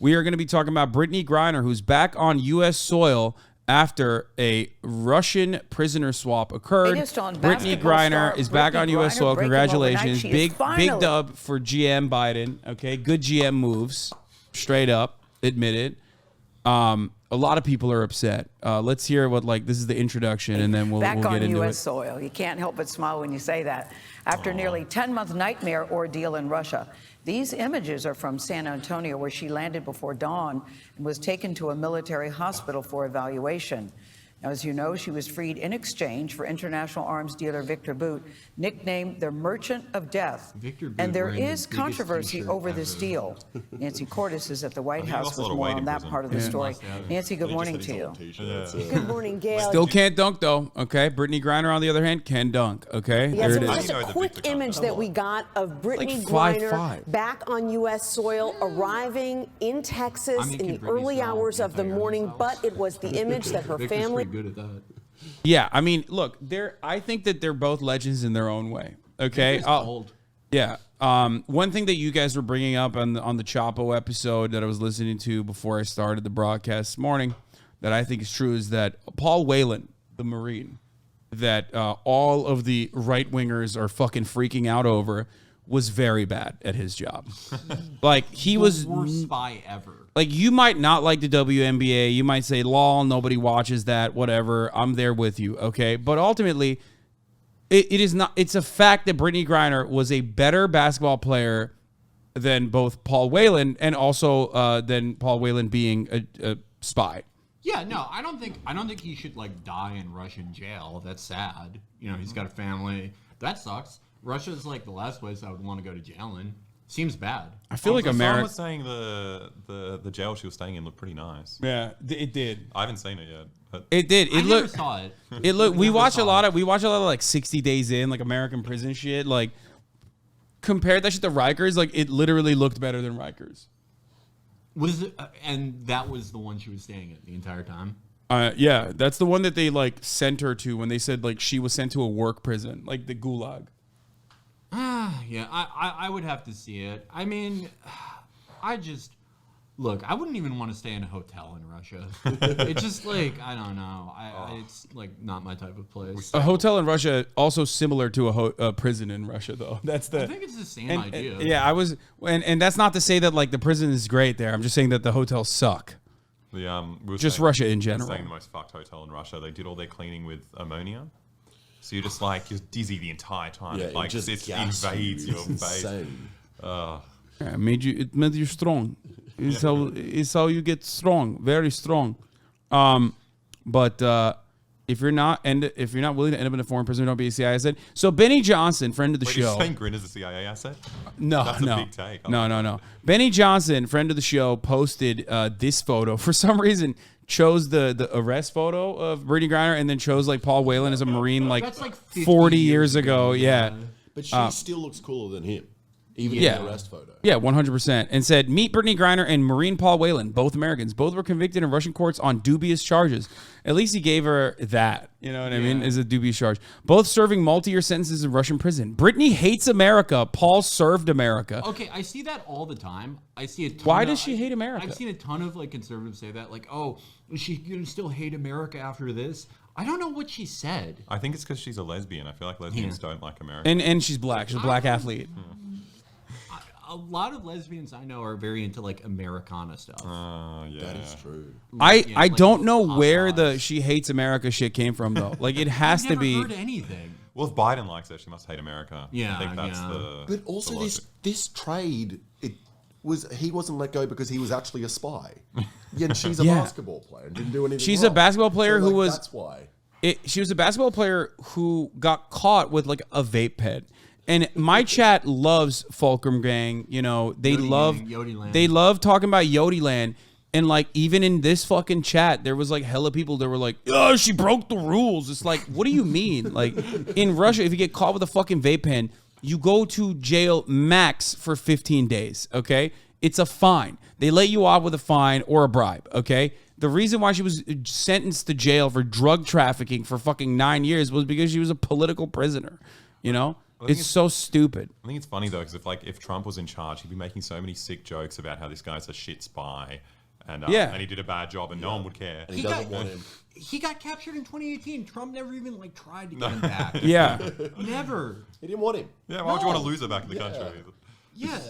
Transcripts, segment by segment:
We are going to be talking about Brittney Griner, who's back on U.S. soil after a Russian prisoner swap occurred. Brittney Griner is back on U.S. soil. Congratulations. Big dub for GM Biden. Okay, good GM moves. Straight up, admit it. A lot of people are upset. Let's hear what, this is the introduction, and then we'll get into it. Back on U.S. soil. You can't help but smile when you say that. After nearly 10-month nightmare ordeal in Russia. These images are from San Antonio, where she landed before dawn and was taken to a military hospital for evaluation. Now, as you know, she was freed in exchange for international arms dealer Viktor Bout, nicknamed the Merchant of Death. And there is controversy over this deal. Nancy Cordes is at the White House with more on that part of the story. Nancy, good morning to you. Good morning, Gail. Still can't dunk, though, okay? Brittney Griner, on the other hand, can dunk, okay? Yes, it was just a quick image that we got of Brittney Griner back on U.S. soil, arriving in Texas in the early hours of the morning, but it was the image that her family... good at that. Yeah, I mean, look, I think that they're both legends in their own way. Okay, yeah. One thing that you guys were bringing up on the Chapo episode that I was listening to before I started the broadcast this morning, that I think is true, is that Paul Whelan, the Marine, that all of the right wingers are fucking freaking out over, was very bad at his job. He was the worst spy ever. You might not like the WNBA. You might say, lol, nobody watches that, whatever. I'm there with you, okay? But ultimately, it is not. It's a fact that Brittney Griner was a better basketball player than both Paul Whelan and also than Paul Whelan being a spy. Yeah, no, I don't think he should die in Russian jail. That's sad. He's got a family. That sucks. Russia's the last place I would want to go to jail in. Seems bad. I feel like America was saying the jail she was staying in looked pretty nice. Yeah, it did. I haven't seen it yet. But it did. I never saw it. It looked. We watch a lot of 60 Days In, American prison shit. Compared that shit to Rikers, it literally looked better than Rikers. Was it? And that was the one she was staying at the entire time. Yeah, that's the one that they sent her to when they said she was sent to a work prison, the Gulag. Yeah, I would have to see it. I mean, I wouldn't even want to stay in a hotel in Russia. It's just I don't know. It's not my type of place. A hotel in Russia, also similar to a prison in Russia, though. I think it's the same idea. And that's not to say that the prison is great there. I'm just saying that the hotels suck. Just Russia in general. Saying the most fucked hotel in Russia. They did all their cleaning with ammonia. So you're just you're dizzy the entire time. Yeah, it invades your face. Yeah, it made you strong. It's how you get strong, very strong. But if you're not willing to end up in a foreign prison, don't be a CIA asset. So Benny Johnson, friend of the show. You're saying Griner's a CIA asset? No, that's a big take. No. Benny Johnson, friend of the show, posted this photo. For some reason, chose the arrest photo of Brittney Griner and then chose Paul Whelan as a Marine that's 40 years ago. Yeah. But she still looks cooler than him, even in the arrest photo. Yeah, 100%. And said, meet Brittney Griner and Marine Paul Whelan, both Americans. Both were convicted in Russian courts on dubious charges. At least he gave her that, you know what I mean, as a dubious charge. Both serving multi-year sentences in Russian prison. Brittney hates America. Paul served America. Okay, I see that all the time. I see a ton Why does she hate America? I've seen a ton of conservatives say that, is she going to still hate America after this? I don't know what she said. I think it's because she's a lesbian. I feel like lesbians don't like America. And she's black. She's a black athlete. A lot of lesbians I know are very into Americana stuff. Yeah. That is true. I don't know where the she hates America shit came from though. It has to be. I've never heard anything. Well, if Biden likes her, she must hate America. Yeah, I think that's the. But also this trade, he wasn't let go because he was actually a spy. Yeah, she's a basketball player and didn't do anything. She's a basketball player who was. That's why. She was a basketball player who got caught with a vape pen. And my chat loves Fulcrum Gang. They love talking about Yodiland. And even in this fucking chat, there was hella people that were like, oh, she broke the rules. It's what do you mean? In Russia, if you get caught with a fucking vape pen, you go to jail max for 15 days, okay? It's a fine. They let you off with a fine or a bribe, okay? The reason why she was sentenced to jail for drug trafficking for fucking 9 years was because she was a political prisoner, It's so stupid. I think it's funny though, because if Trump was in charge, he'd be making so many sick jokes about how this guy's a shit spy, and he did a bad job, and no one would care. And he doesn't want him. He got captured in 2018. Trump never even tried to get him back. Yeah, never. He didn't want him. Yeah, why would you want to lose her back in the country? Yeah,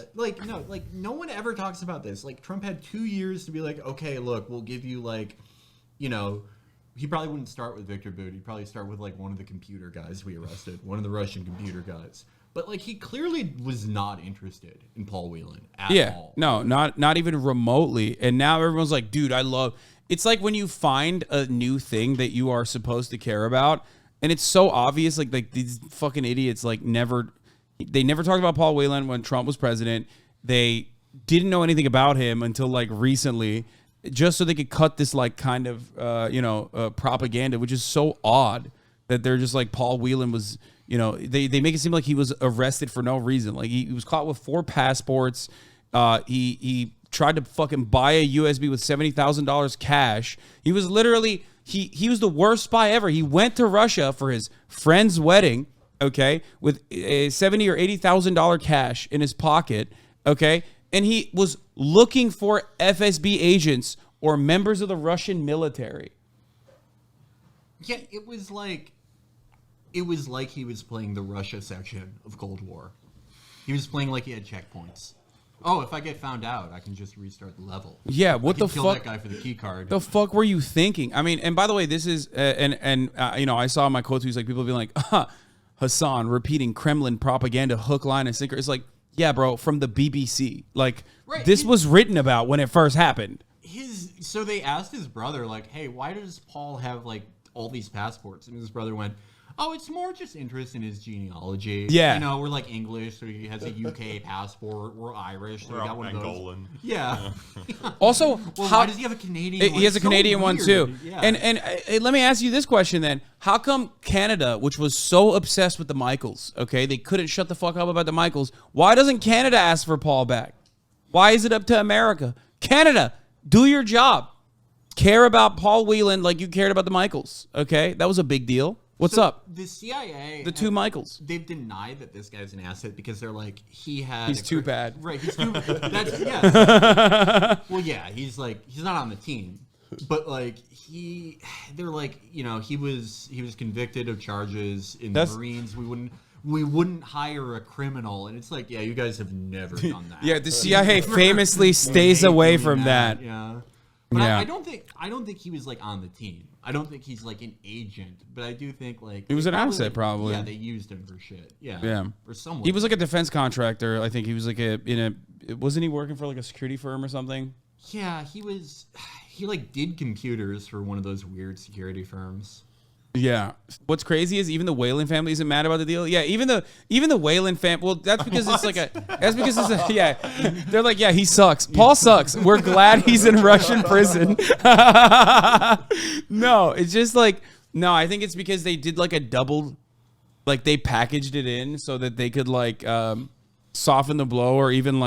no one ever talks about this. Trump had 2 years to be like, okay, look, we'll give you he probably wouldn't start with Viktor Bout. He'd probably start with one of the computer guys we arrested, one of the Russian computer guys. But he clearly was not interested in Paul Whelan at all. No, not even remotely. And now everyone's like, dude, I love. It's like when you find a new thing that you are supposed to care about, and it's so obvious. Like these fucking idiots They never talked about Paul Whelan when Trump was president. They didn't know anything about him until recently, just so they could cut this kind of propaganda, which is so odd that they're just Paul Whelan was, they make it seem like he was arrested for no reason. He was caught with 4 passports. He tried to fucking buy a USB with $70,000 cash. He was literally he was the worst spy ever. He went to Russia for his friend's wedding. Okay, with a $70,000 or $80,000 cash in his pocket, okay, and he was looking for FSB agents or members of the Russian military. Yeah, it was like he was playing the Russia section of Cold War. He was playing like he had checkpoints. Oh, if I get found out, I can just restart the level. Yeah, what the fuck? Kill that guy for the key card. The fuck were you thinking? I mean, and by the way, this is I saw in my quote tweets people being like, Hasan repeating Kremlin propaganda hook, line, and sinker. It's like, yeah, bro, from the BBC. This was written about when it first happened. So they asked his brother, hey, why does Paul have all these passports? And his brother went, oh, it's more just interest in his genealogy. Yeah. We're English, so he has a UK passport. We're Irish, so we got one of those. Angolan. Yeah. Also, why does he have a Canadian one? He has a Canadian one too. Yeah. And let me ask you this question then. How come Canada, which was so obsessed with the Michaels, okay, they couldn't shut the fuck up about the Michaels, why doesn't Canada ask for Paul back? Why is it up to America? Canada, do your job. Care about Paul Whelan like you cared about the Michaels, okay? That was a big deal. What's up? The CIA, the two Michaels, they've denied that this guy's an asset because they're he's too bad. Right, he's too that's yeah. Well, yeah, he's not on the team. But they're he was convicted of charges in the Marines. We wouldn't hire a criminal, and it's yeah, you guys have never done that. Yeah, the CIA famously stays away from that. Yeah. But I don't think he was on the team. I don't think he's an agent, but I do think he was an asset probably. Yeah, they used him for shit. Yeah. Yeah. Or someone. He was a defense contractor. I think he was wasn't he working for a security firm or something? Yeah, he was. He did computers for one of those weird security firms. Yeah. What's crazy is even the Whelan family isn't mad about the deal. Yeah, even the Whelan family. Well, that's because yeah. They're yeah, he sucks. Paul sucks. We're glad he's in Russian prison. No, it's just no. I think it's because they did a double, they packaged it in so that they could soften the blow or even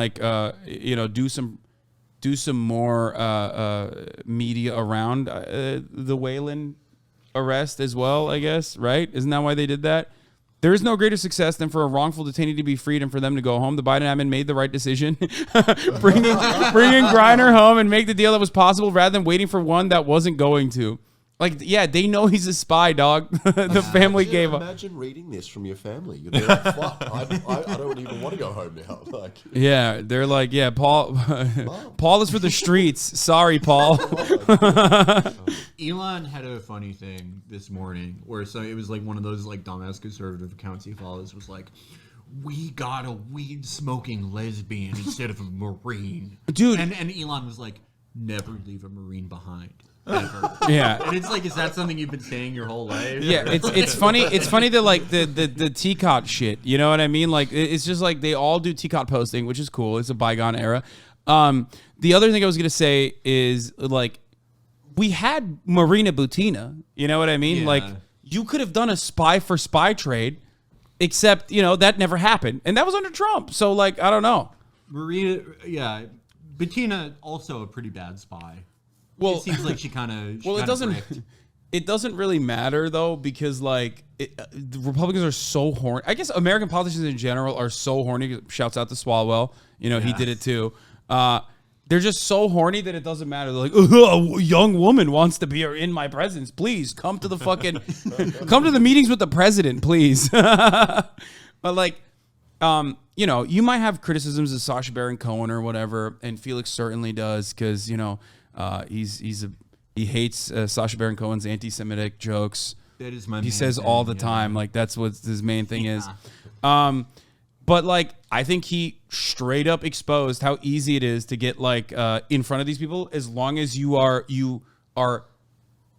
do some more media around the Whelan arrest as well, I guess, right? Isn't that why they did that? There is no greater success than for a wrongful detainee to be freed and for them to go home. The Biden admin made the right decision, bringing Griner home and make the deal that was possible rather than waiting for one that wasn't going to. Yeah, they know he's a spy, dog. The family gave up. Imagine reading this from your family. You'd be fuck, I don't even want to go home now. Yeah, they're yeah, Paul is for the streets. Sorry, Paul. Elon had a funny thing this morning where it was one of those dumbass conservative accounts he follows was we got a weed smoking lesbian instead of a Marine. Dude. And Elon was never leave a Marine behind. Ever. Yeah, and it's is that something you've been saying your whole life? Yeah, it's funny. It's funny that the TCOT shit. You know what I mean? It's just they all do TCOT posting, which is cool. It's a bygone era. The other thing I was gonna say is we had Marina Butina. You know what I mean? Yeah. You could have done a spy for spy trade, except that never happened, and that was under Trump. So I don't know. Marina, yeah, Butina also a pretty bad spy. Well, it seems she kind of. Well, it doesn't. Bricked. it doesn't really matter though, because like the Republicans are so horny. I guess American politicians in general are so horny. Shouts out to Swalwell. You know, he did it too. They're just so horny that it doesn't matter. They're like, a young woman wants to be in my presence. Please come to the fucking, come to the meetings with the president, please. But like, you know, you might have criticisms of Sacha Baron Cohen or whatever, and Felix certainly does, because you know, he hates Sacha Baron Cohen's anti-Semitic jokes. That is my. He says thing, all the time, like that's what his main thing is. But like, I think he straight up exposed how easy it is to get like in front of these people, as long as you are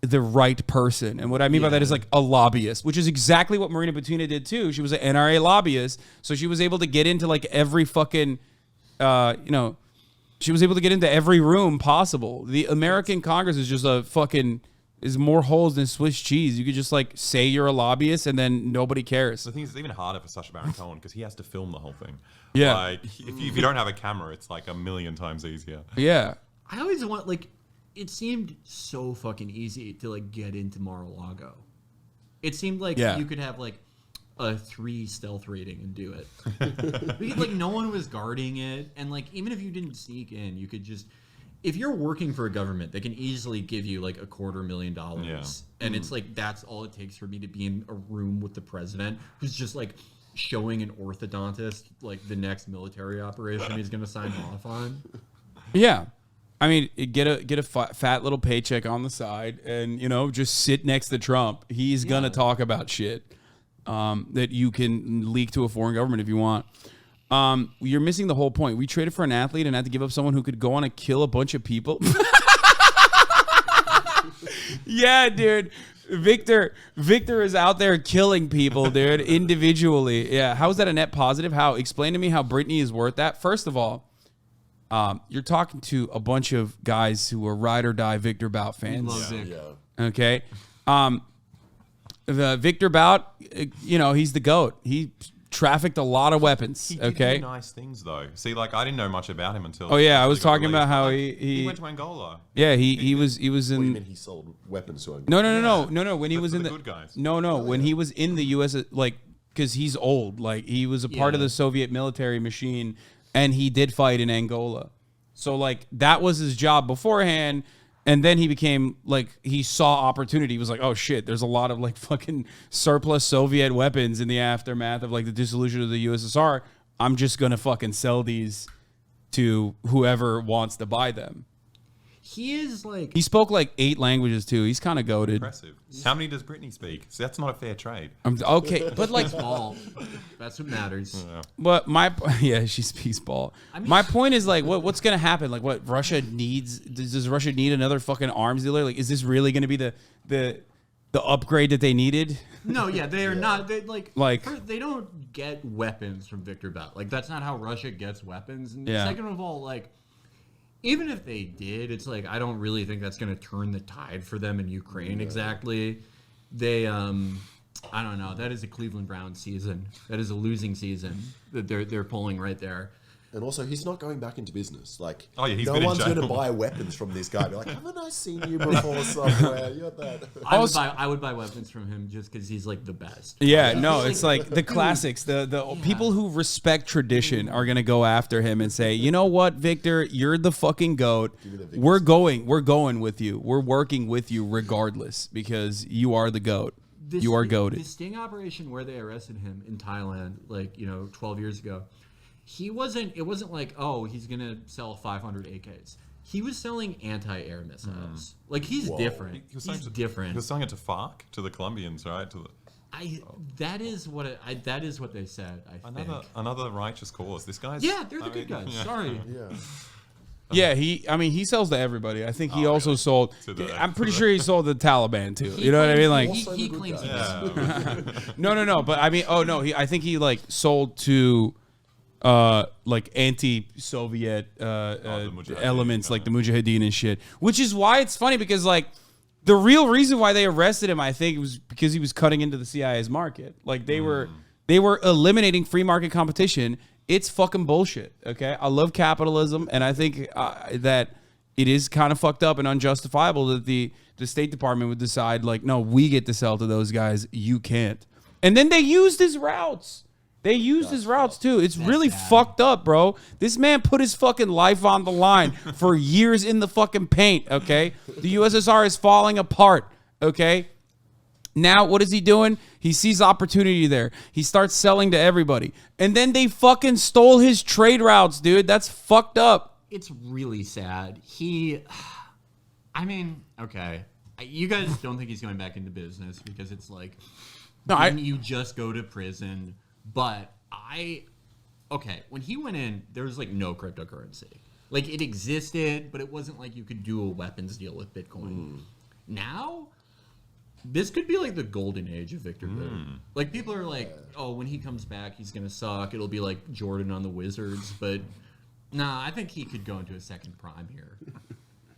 the right person. And what I mean by that is like a lobbyist, which is exactly what Marina Butina did too. She was an NRA lobbyist, so she was able to get into like every fucking, you know, she was able to get into every room possible. The American Congress is just a fucking. Is more holes than Swiss cheese. You could just like say you're a lobbyist and then nobody cares. The thing is, it's even harder for Sacha Baron Cohen because he has to film the whole thing. Yeah. Like, if you don't have a camera, it's like a million times easier. Yeah. I always want, like, it seemed so fucking easy to like get into Mar-a-Lago. It seemed like you could have like a 3 stealth rating and do it. Because like no one was guarding it, and like even if you didn't sneak in, you could just. If you're working for a government, they can easily give you like $250,000, and it's like that's all it takes for me to be in a room with the president, who's just like showing an orthodontist like the next military operation he's going to sign off on. Yeah, I mean, get a fat little paycheck on the side, and you know, just sit next to Trump. He's gonna talk about shit that you can leak to a foreign government if you want. You're missing the whole point. We traded for an athlete and had to give up someone who could go on and kill a bunch of people. Yeah, dude. Victor is out there killing people, dude, individually. Yeah. How is that a net positive? How? Explain to me how Brittney is worth that. First of all, you're talking to a bunch of guys who are ride or die Viktor Bout fans. Love Vic. Yeah. Okay. Viktor Bout, you know, he's the GOAT. He trafficked a lot of weapons. He okay, did nice things though. See, like I didn't know much about him until. Oh yeah, I was talking about how he went to Angola. Yeah, he was in. What do you mean he sold weapons to Angola? No. When he was in the good guys. No. When he was in the U.S., like because he's old, like he was a part of the Soviet military machine, and he did fight in Angola. So like that was his job beforehand. And then he became like, he saw opportunity. He was like, oh shit, there's a lot of like fucking surplus Soviet weapons in the aftermath of like the dissolution of the USSR. I'm just going to fucking sell these to whoever wants to buy them. He is like... He spoke like 8 languages too. He's kind of goated. Impressive. How many does Brittney speak? So that's not a fair trade. Okay, but like... ball. That's what matters. Yeah. But she speaks ball. I mean, my point is like, what's going to happen? Like what Russia needs... Does Russia need another fucking arms dealer? Like, is this really going to be the upgrade that they needed? No, yeah, they are not. They they don't get weapons from Viktor Bout. Like, that's not how Russia gets weapons. And second of all, like... Even if they did, it's like I don't really think that's going to turn the tide for them in Ukraine exactly. They, I don't know. That is a Cleveland Browns season. That is a losing season that they're pulling right there. And also, he's not going back into business. Like, he's no been in one's going to jail. buy weapons from this guy. Be like, haven't I seen you before somewhere? You're that. I would buy weapons from him just because he's like the best. Yeah, no, it's like the classics. The people who respect tradition are gonna go after him and say, you know what, Victor, you're the fucking GOAT. We're going with you. We're working with you regardless because you are the GOAT. You are goated. The sting operation where they arrested him in Thailand, like 12 years ago. It wasn't like, oh, he's going to sell 500 AKs. He was selling anti-air missiles. Like, he's different. He's different. He was selling it to FARC, to the Colombians, right? That is what they said, I think. Another righteous cause. This guy's... Yeah, they're the good guys. Yeah. Sorry. Yeah, he sells to everybody. I think he also sold... I'm pretty sure he sold to the Taliban, too. You know what I mean? Like he claims he does. No. But I mean, I think he, like, sold to... like anti-Soviet elements, like the Mujahideen and shit. Which is why it's funny because like the real reason why they arrested him, I think, was because he was cutting into the CIA's market. Like they were eliminating free market competition. It's fucking bullshit. Okay, I love capitalism, and I think that it is kind of fucked up and unjustifiable that the State Department would decide, like, no, we get to sell to those guys, you can't. And then they used his routes. They used his routes too. It's really fucked up, bro. This man put his fucking life on the line for years in the fucking paint, okay? The USSR is falling apart, okay? Now, what is he doing? He sees opportunity there. He starts selling to everybody. And then they fucking stole his trade routes, dude. That's fucked up. It's really sad. I mean, okay. You guys don't think he's going back into business because it's like, you just go to prison. But when he went in, there was like no cryptocurrency. Like it existed, but it wasn't like you could do a weapons deal with Bitcoin. Now, this could be like the golden age of Viktor Bout. Like people are like, oh, when he comes back, he's going to suck. It'll be like Jordan on the Wizards. But nah, I think he could go into a second prime here.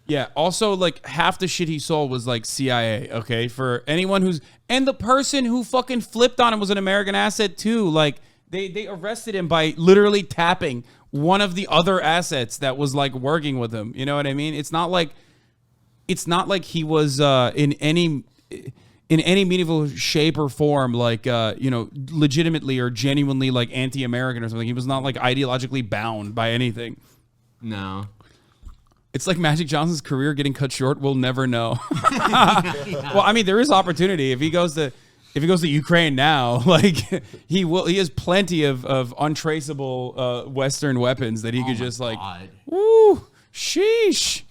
Yeah, also, like, half the shit he sold was, like, CIA, okay? For anyone who's... And the person who fucking flipped on him was an American asset, too. Like, they arrested him by literally tapping one of the other assets that was, like, working with him. You know what I mean? It's not like he was in any meaningful shape or form, like, legitimately or genuinely, like, anti-American or something. He was not, like, ideologically bound by anything. No. It's like Magic Johnson's career getting cut short. We'll never know. Well, I mean, there is opportunity if he goes to Ukraine now. Like he has plenty of untraceable Western weapons that he could just like, woo, sheesh.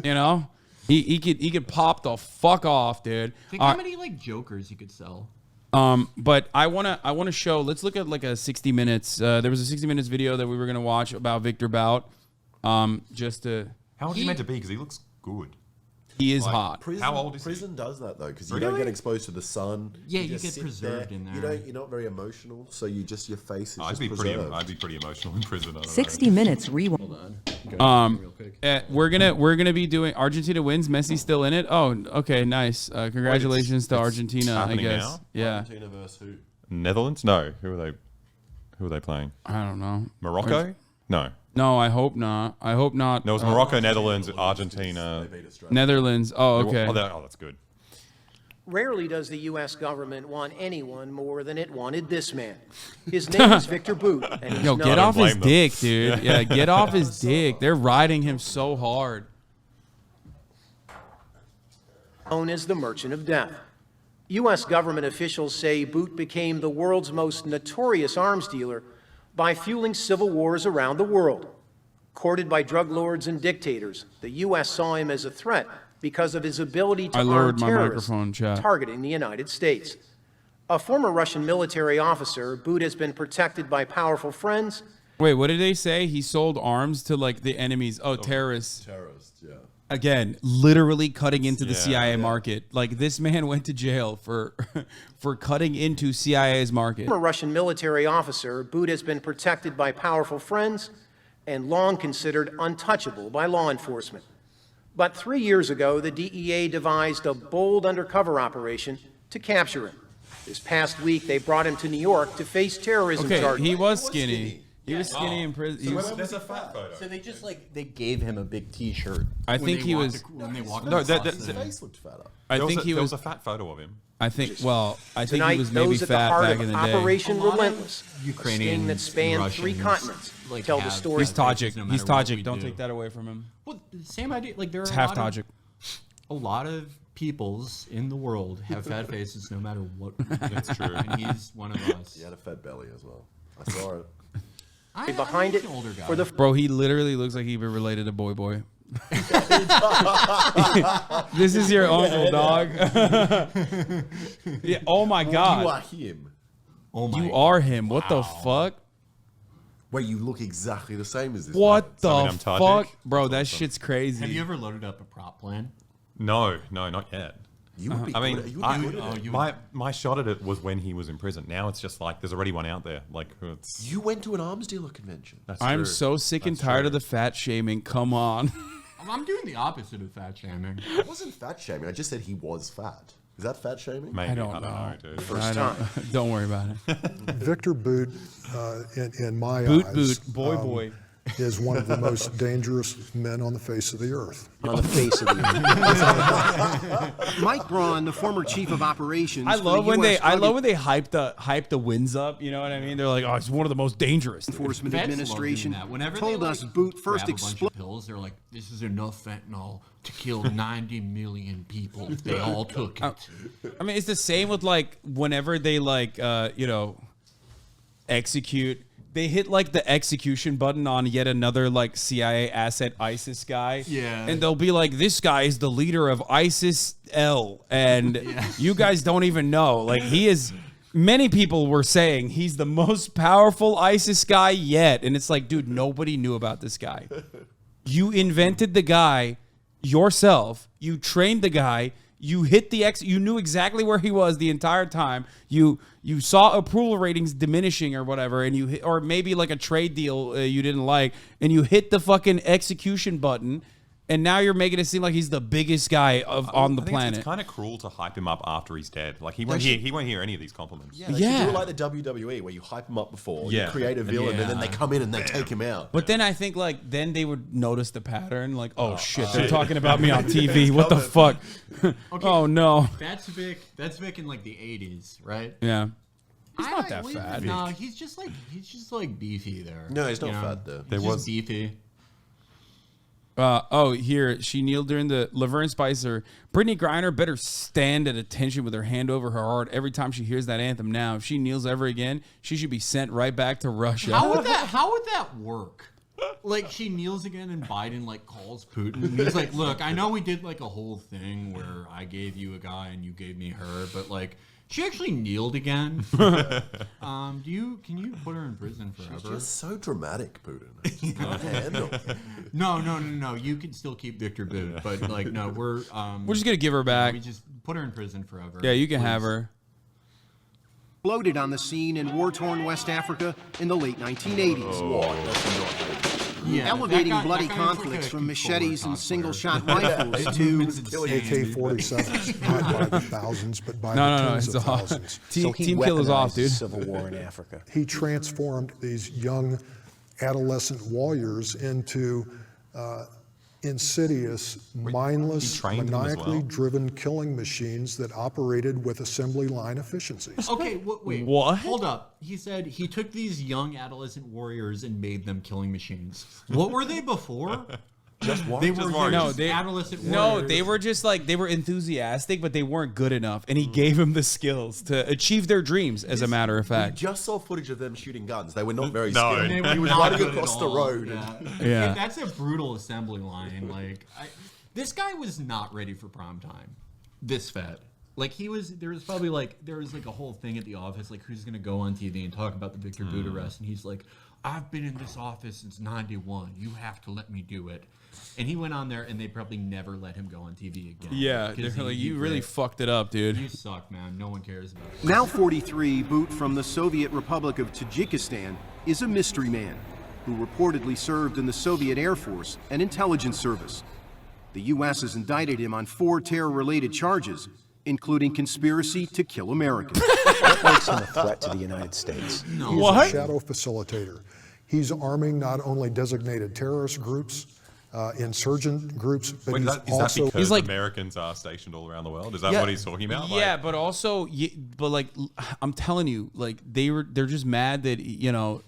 You know, he could pop the fuck off, dude. Think how many like Jokers you could sell. But I wanna show. Let's look at like a 60 minutes. There was a 60 minutes video that we were gonna watch about Viktor Bout. Just to. How old is he meant to be? Because he looks good. He is hot. How old is prison he? does that though, because you don't get exposed to the sun. Yeah, you just get sit preserved in there. You're not very emotional, so your face is I'd just be preserved. I'd be pretty emotional in prison. 60 minutes rewind. Hold on. We're gonna be doing Argentina wins. Messi still in it. Oh, okay, nice. Congratulations to Argentina. I guess. Now? Yeah. Argentina versus who? Netherlands? No. Who are they playing? I don't know. Morocco? No. No, I hope not. I hope not. No, it was Morocco, Netherlands, Argentina. Netherlands. Oh, okay. Oh, that's good. Rarely does the U.S. government want anyone more than it wanted this man. His name is Viktor Bout. And he's Yo, known get off his them. dick, dude. Yeah, get off his dick. They're riding him so hard. known as the Merchant of Death. U.S. government officials say Bout became the world's most notorious arms dealer by fueling civil wars around the world. Courted by drug lords and dictators, the U.S. saw him as a threat because of his ability to arm terrorists targeting the United States. A former Russian military officer, Bout has been protected by powerful friends. Wait, what did they say? He sold arms to like the enemies. Oh, terrorists. Terrorists, yeah. Again, literally cutting into the CIA market. Like this man went to jail for cutting into CIA's market. A Russian military officer, Bout has been protected by powerful friends and long considered untouchable by law enforcement. But 3 years ago, the DEA devised a bold undercover operation to capture him. This past week, they brought him to New York to face terrorism charges. He was skinny. He was skinny in prison. There's a fat photo. So they just they gave him a big T-shirt. I think he was. When they walked No, his face looked fatter. I think he there was was a fat photo of him. I think. Well, I think Tonight, he was maybe those at the fat heart back of in the day. Operation Relentless, a Ukrainians, sting that spanned Russians, 3 continents, like, tell the have- story. He's Tajik. No He's matter what we Tajik. Don't do. take that away from him. Well, same idea. Like there are It's half Tajik. a lot of peoples in the world have fat faces, no matter what. That's true. And he's one of us. He had a fat belly as well. I saw it. Behind it, an older guy. for the Bro, he literally looks like he'd be related to Boy Boy. This is your uncle, dog. Yeah. Oh my God. You are him. Oh my You are him. What the fuck? Wait, you look exactly the same as this. What the I'm Tajik. fuck? Bro, that shit's crazy. Have you ever loaded up a prop plan? No, not yet. You would be I mean, good. You would be good at it. my shot at it was when he was in prison. Now it's just like there's already one out there. Like it's You went to an arms dealer convention. that's I'm true. so sick and tired of the fat shaming. Come on. I'm doing the opposite of fat shaming. It wasn't fat shaming. I just said he was fat. Is that fat shaming? Maybe, I don't know, know. dude. first time. Don't worry about it. Viktor Bout, in my Boot, eyes, boot, boy, boy. is one of the most dangerous men on the face of the earth. On the face of the earth. Mike Braun, the former chief of operations. I love when they hype the wins up. You know what I mean? They're like, oh, it's one of the most dangerous. Enforcement Administration told us Bout first exploded pills. They're like, this is enough fentanyl to kill 90 million people if they all took it. I mean, it's the same with like whenever they like execute. They hit like the execution button on yet another like CIA asset ISIS guy. Yeah. And they'll be like, this guy is the leader of ISIS L. And you guys don't even know. Like he is, many people were saying he's the most powerful ISIS guy yet. And it's like, dude, nobody knew about this guy. You invented the guy yourself. You trained the guy. You hit the you knew exactly where he was the entire time. You saw approval ratings diminishing or whatever, and you hit, or maybe like a trade deal you didn't like, and you hit the fucking execution button, and now you're making it seem like he's the biggest guy on the planet. It's kind of cruel to hype him up after he's dead. Like he won't hear any of these compliments. Yeah, they should do it like the WWE where you hype him up before, you create a villain, and then they come in and they take him out. But then I think like then they would notice the pattern, like, oh shit, they're talking about me on TV. What the fuck? Okay, oh no. That's Vic in like the 80s, right? Yeah. He's not that fat. No, he's just like beefy there. No, he's not fat though. He's just beefy. Here, she kneeled during the Laverne Spicer. Brittney Griner better stand at attention with her hand over her heart every time she hears that anthem now. If she kneels ever again, she should be sent right back to Russia. How would that work? Like, she kneels again and Biden, like, calls Putin. And he's like, look, I know we did, like, a whole thing where I gave you a guy and you gave me her, but, like, she actually kneeled again. Can you put her in prison forever? She's just so dramatic, Putin. She can't handle it. No. You can still keep Viktor Bout, but like, no, we're just gonna give her back. We just put her in prison forever. Yeah, you can have her. Exploded on the scene in war-torn West Africa in the late 1980s. Elevating bloody conflicts from machetes and single-shot rifles to AK-47s, not by the thousands, but by the tens of thousands. Team Kill is off, dude. Civil war in Africa. He transformed these young adolescent warriors into insidious, mindless, maniacally driven killing machines that operated with assembly line efficiencies. Okay, wait. What? Hold up. He said he took these young adolescent warriors and made them killing machines. What were they before? Just warriors. They were adolescent warriors. No, they were just like, they were enthusiastic, but they weren't good enough. And he gave them the skills to achieve their dreams, as a matter of fact. We just saw footage of them shooting guns. They were not very No. skilled. They were He was not running good across at the all. road. Yeah. That's a brutal assembly line. Like, this guy was not ready for prime time. This fat. Like, there was a whole thing at the office, like, who's going to go on TV and talk about the Viktor Bout arrest. And he's like, I've been in this office since 91. You have to let me do it. And he went on there, and they probably never let him go on TV again. Yeah, they're like, you really fucked it up, dude. You suck, man. No one cares about you. Now 43, Bout from the Soviet Republic of Tajikistan is a mystery man who reportedly served in the Soviet Air Force and intelligence service. The U.S. has indicted him on 4 terror-related charges, including conspiracy to kill Americans. What makes him a threat to the United States? He's a shadow facilitator. He's arming not only designated terrorist groups, insurgent groups, but Wait, he's is that also... because like- Americans are stationed all around the world? Is that what he's talking about? Yeah, but also, but like, I'm telling you, like, they're just mad that, you know,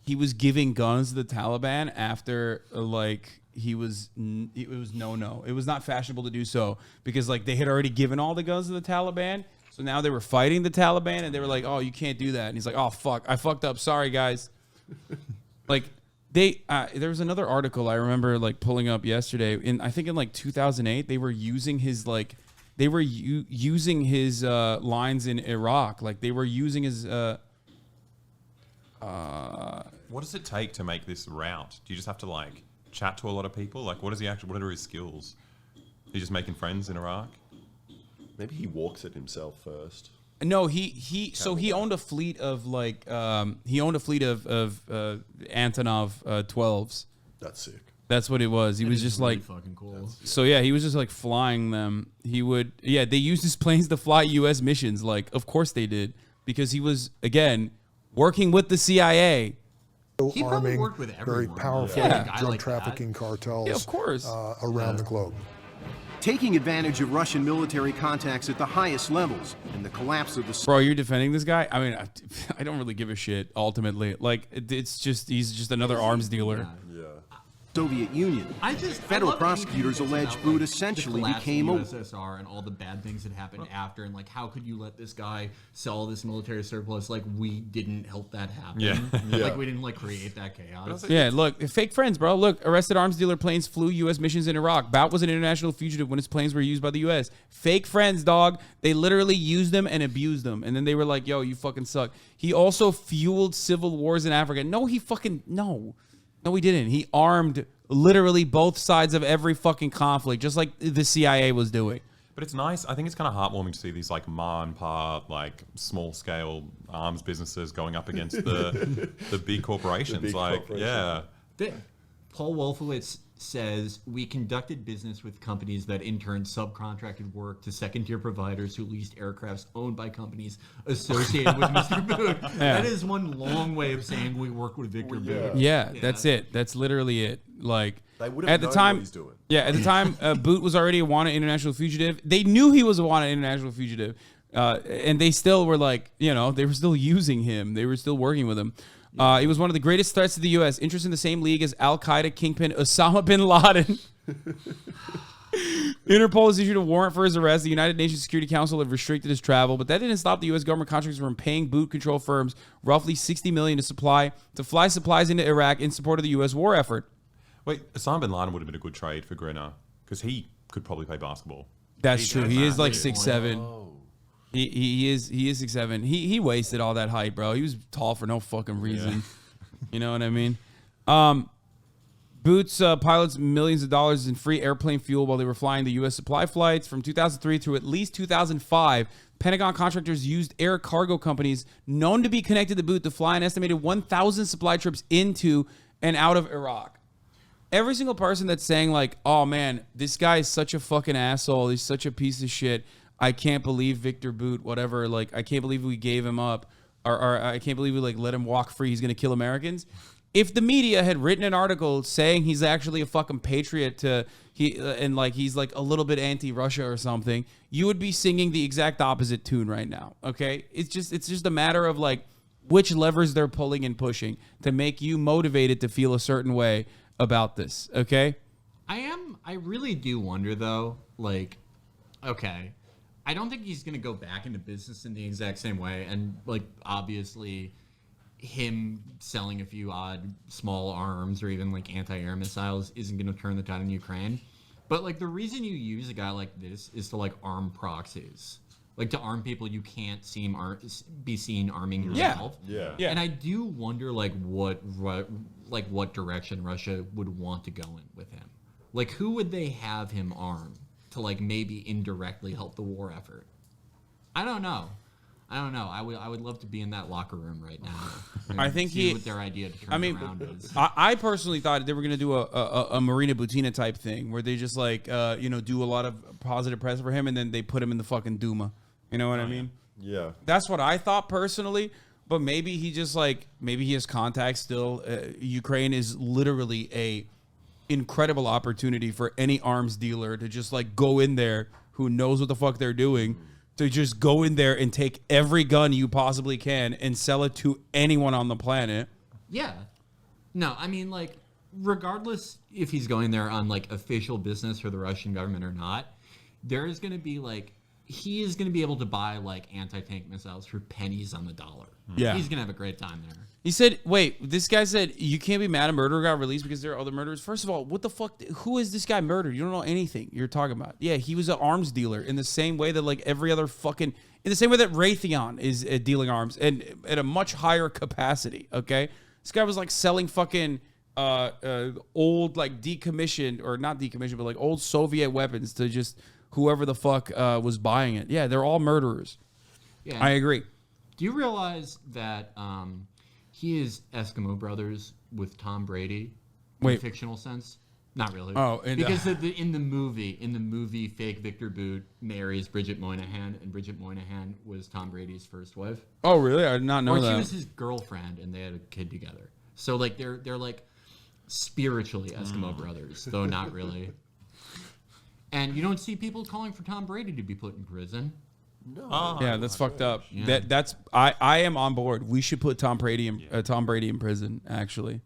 he was giving guns to the Taliban after, like, it was no. It was not fashionable to do so because, like, they had already given all the guns to the Taliban. So now they were fighting the Taliban and they were like, oh, you can't do that. And he's like, oh, fuck, I fucked up. Sorry, guys. Like, there was another article I remember, like, pulling up yesterday. I think in, like, 2008, they were using his, like, using his lines in Iraq. Like, they were using his... what does it take to make this route? Do you just have to, like, chat to a lot of people? Like, what are his skills? He's just making friends in Iraq? Maybe he walks it himself first. No, he owned a fleet of like Antonov 12s. That's sick. That's what it was. He was just really like fucking cool. So yeah, he was just like flying them. They used his planes to fly US missions. Like, of course they did, because he was, again, working with the CIA He probably worked with very everyone. powerful Yeah. drug trafficking cartels of course. Around the globe. Taking advantage of Russian military contacts at the highest levels and the collapse of the... Bro, you're defending this guy? I mean, I don't really give a shit, ultimately. Like, it's just, he's just another arms dealer. Soviet Union. Federal prosecutors allege Bout essentially became a USSR and all the bad things that happened after, and like, how could you let this guy sell this military surplus? Like, we didn't help that happen. Yeah. Like, we didn't like create that chaos. Yeah, look, fake friends, bro. Look, arrested arms dealer planes flew U.S. missions in Iraq. Bout was an international fugitive when his planes were used by the U.S. Fake friends, dog. They literally used them and abused them, and then they were like, "Yo, you fucking suck." He also fueled civil wars in Africa. No, he didn't. He armed literally both sides of every fucking conflict, just like the CIA was doing. But it's nice. I think it's kind of heartwarming to see these like ma and pa, like small scale arms businesses going up against the big corporations. Yeah. Paul Wolfowitz says, we conducted business with companies that in turn subcontracted work to second-tier providers who leased aircrafts owned by companies associated with Mr. Bout. Yeah. That is one long way of saying we work with Viktor Bout. Yeah, that's it. That's literally it. Like, they would have known what he's doing. Yeah, at the time, Bout was already a wanted international fugitive. They knew he was a wanted international fugitive, and they still were like, they were still using him. They were still working with him. He was one of the greatest threats to the U.S. Interest in the same league as Al-Qaeda kingpin Osama bin Laden. Interpol has issued a warrant for his arrest. The United Nations Security Council had restricted his travel, but that didn't stop the U.S. government contractors from paying Bout control firms roughly $60 million to fly supplies into Iraq in support of the U.S. war effort. Wait, Osama bin Laden would have been a good trade for Griner because he could probably play basketball. That's true. He is like 6'7". He is 6'7". He wasted all that height, bro. He was tall for no fucking reason. Yeah. You know what I mean? Bout's pilots millions of dollars in free airplane fuel while they were flying the U.S. supply flights. From 2003 through at least 2005, Pentagon contractors used air cargo companies known to be connected to Bout to fly an estimated 1,000 supply trips into and out of Iraq. Every single person that's saying like, oh man, this guy is such a fucking asshole. He's such a piece of shit. I can't believe Viktor Bout, whatever. Like, I can't believe we gave him up, or I can't believe we like let him walk free. He's gonna kill Americans. If the media had written an article saying he's actually a fucking patriot and like he's like a little bit anti-Russia or something, you would be singing the exact opposite tune right now. Okay, it's just a matter of like which levers they're pulling and pushing to make you motivated to feel a certain way about this. Okay, I really do wonder though. Like, okay. I don't think he's going to go back into business in the exact same way. And, like, obviously, him selling a few odd small arms or even, like, anti-air missiles isn't going to turn the tide in Ukraine. But, like, the reason you use a guy like this is to, like, arm proxies. Like, to arm people you can't be seen arming yourself. Yeah. And I do wonder, like, what direction Russia would want to go in with him. Like, who would they have him arm to like maybe indirectly help the war effort? I don't know. I would love to be in that locker room right now. I think see what their idea to turn around is. I personally thought they were gonna do a Marina Butina type thing where they just like do a lot of positive press for him and then they put him in the fucking Duma. You know what I mean? Yeah. That's what I thought personally. But maybe he just like he has contacts still. Ukraine is literally a incredible opportunity for any arms dealer to just like go in there who knows what the fuck they're doing to just go in there and take every gun you possibly can and sell it to anyone on the planet. Yeah. No, I mean, like, regardless if he's going there on like official business for the Russian government or not, there is going to be like, he is going to be able to buy like anti-tank missiles for pennies on the dollar. Yeah. He's going to have a great time there. He said, wait, this guy said, you can't be mad a murderer got released because there are other murderers. First of all, what the fuck? Who is this guy murdered? You don't know anything you're talking about. Yeah, he was an arms dealer in the same way that like every other fucking, in the same way that Raytheon is dealing arms and at a much higher capacity, okay? This guy was like selling fucking old like decommissioned, or not decommissioned, but like old Soviet weapons to just whoever the fuck was buying it. Yeah, they're all murderers. Yeah, I agree. Do you realize that he is Eskimo brothers with Tom Brady in a fictional sense? Not really. Oh, because in the movie, fake Viktor Bout marries Bridget Moynihan, and Bridget Moynihan was Tom Brady's first wife. Oh, really? I did not know that. Or she was his girlfriend, and they had a kid together. So like they're like spiritually Eskimo brothers, though not really. And you don't see people calling for Tom Brady to be put in prison. No. Yeah, that's fucked up. Yeah. I am on board. We should put Tom Brady in prison, actually.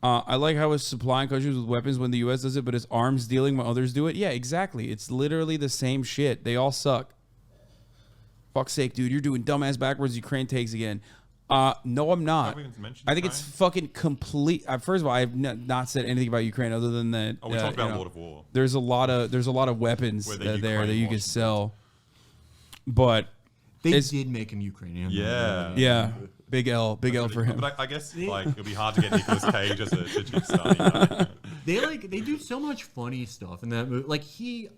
I like how it's supplying countries with weapons when the U.S. does it, but it's arms dealing when others do it. Yeah, exactly. It's literally the same shit. They all suck. Fuck's sake, dude. You're doing dumbass backwards Ukraine takes again. No, I'm not. I think it's fucking complete. First of all, I have not said anything about Ukraine other than that. Oh, we talked about Lord of War. There's a lot of weapons there that you can sell. But they did make him Ukrainian. Yeah. Big L for him. But I guess like it'll be hard to get Nicolas Cage as a Tajik star. You know? They do so much funny stuff in that movie. Like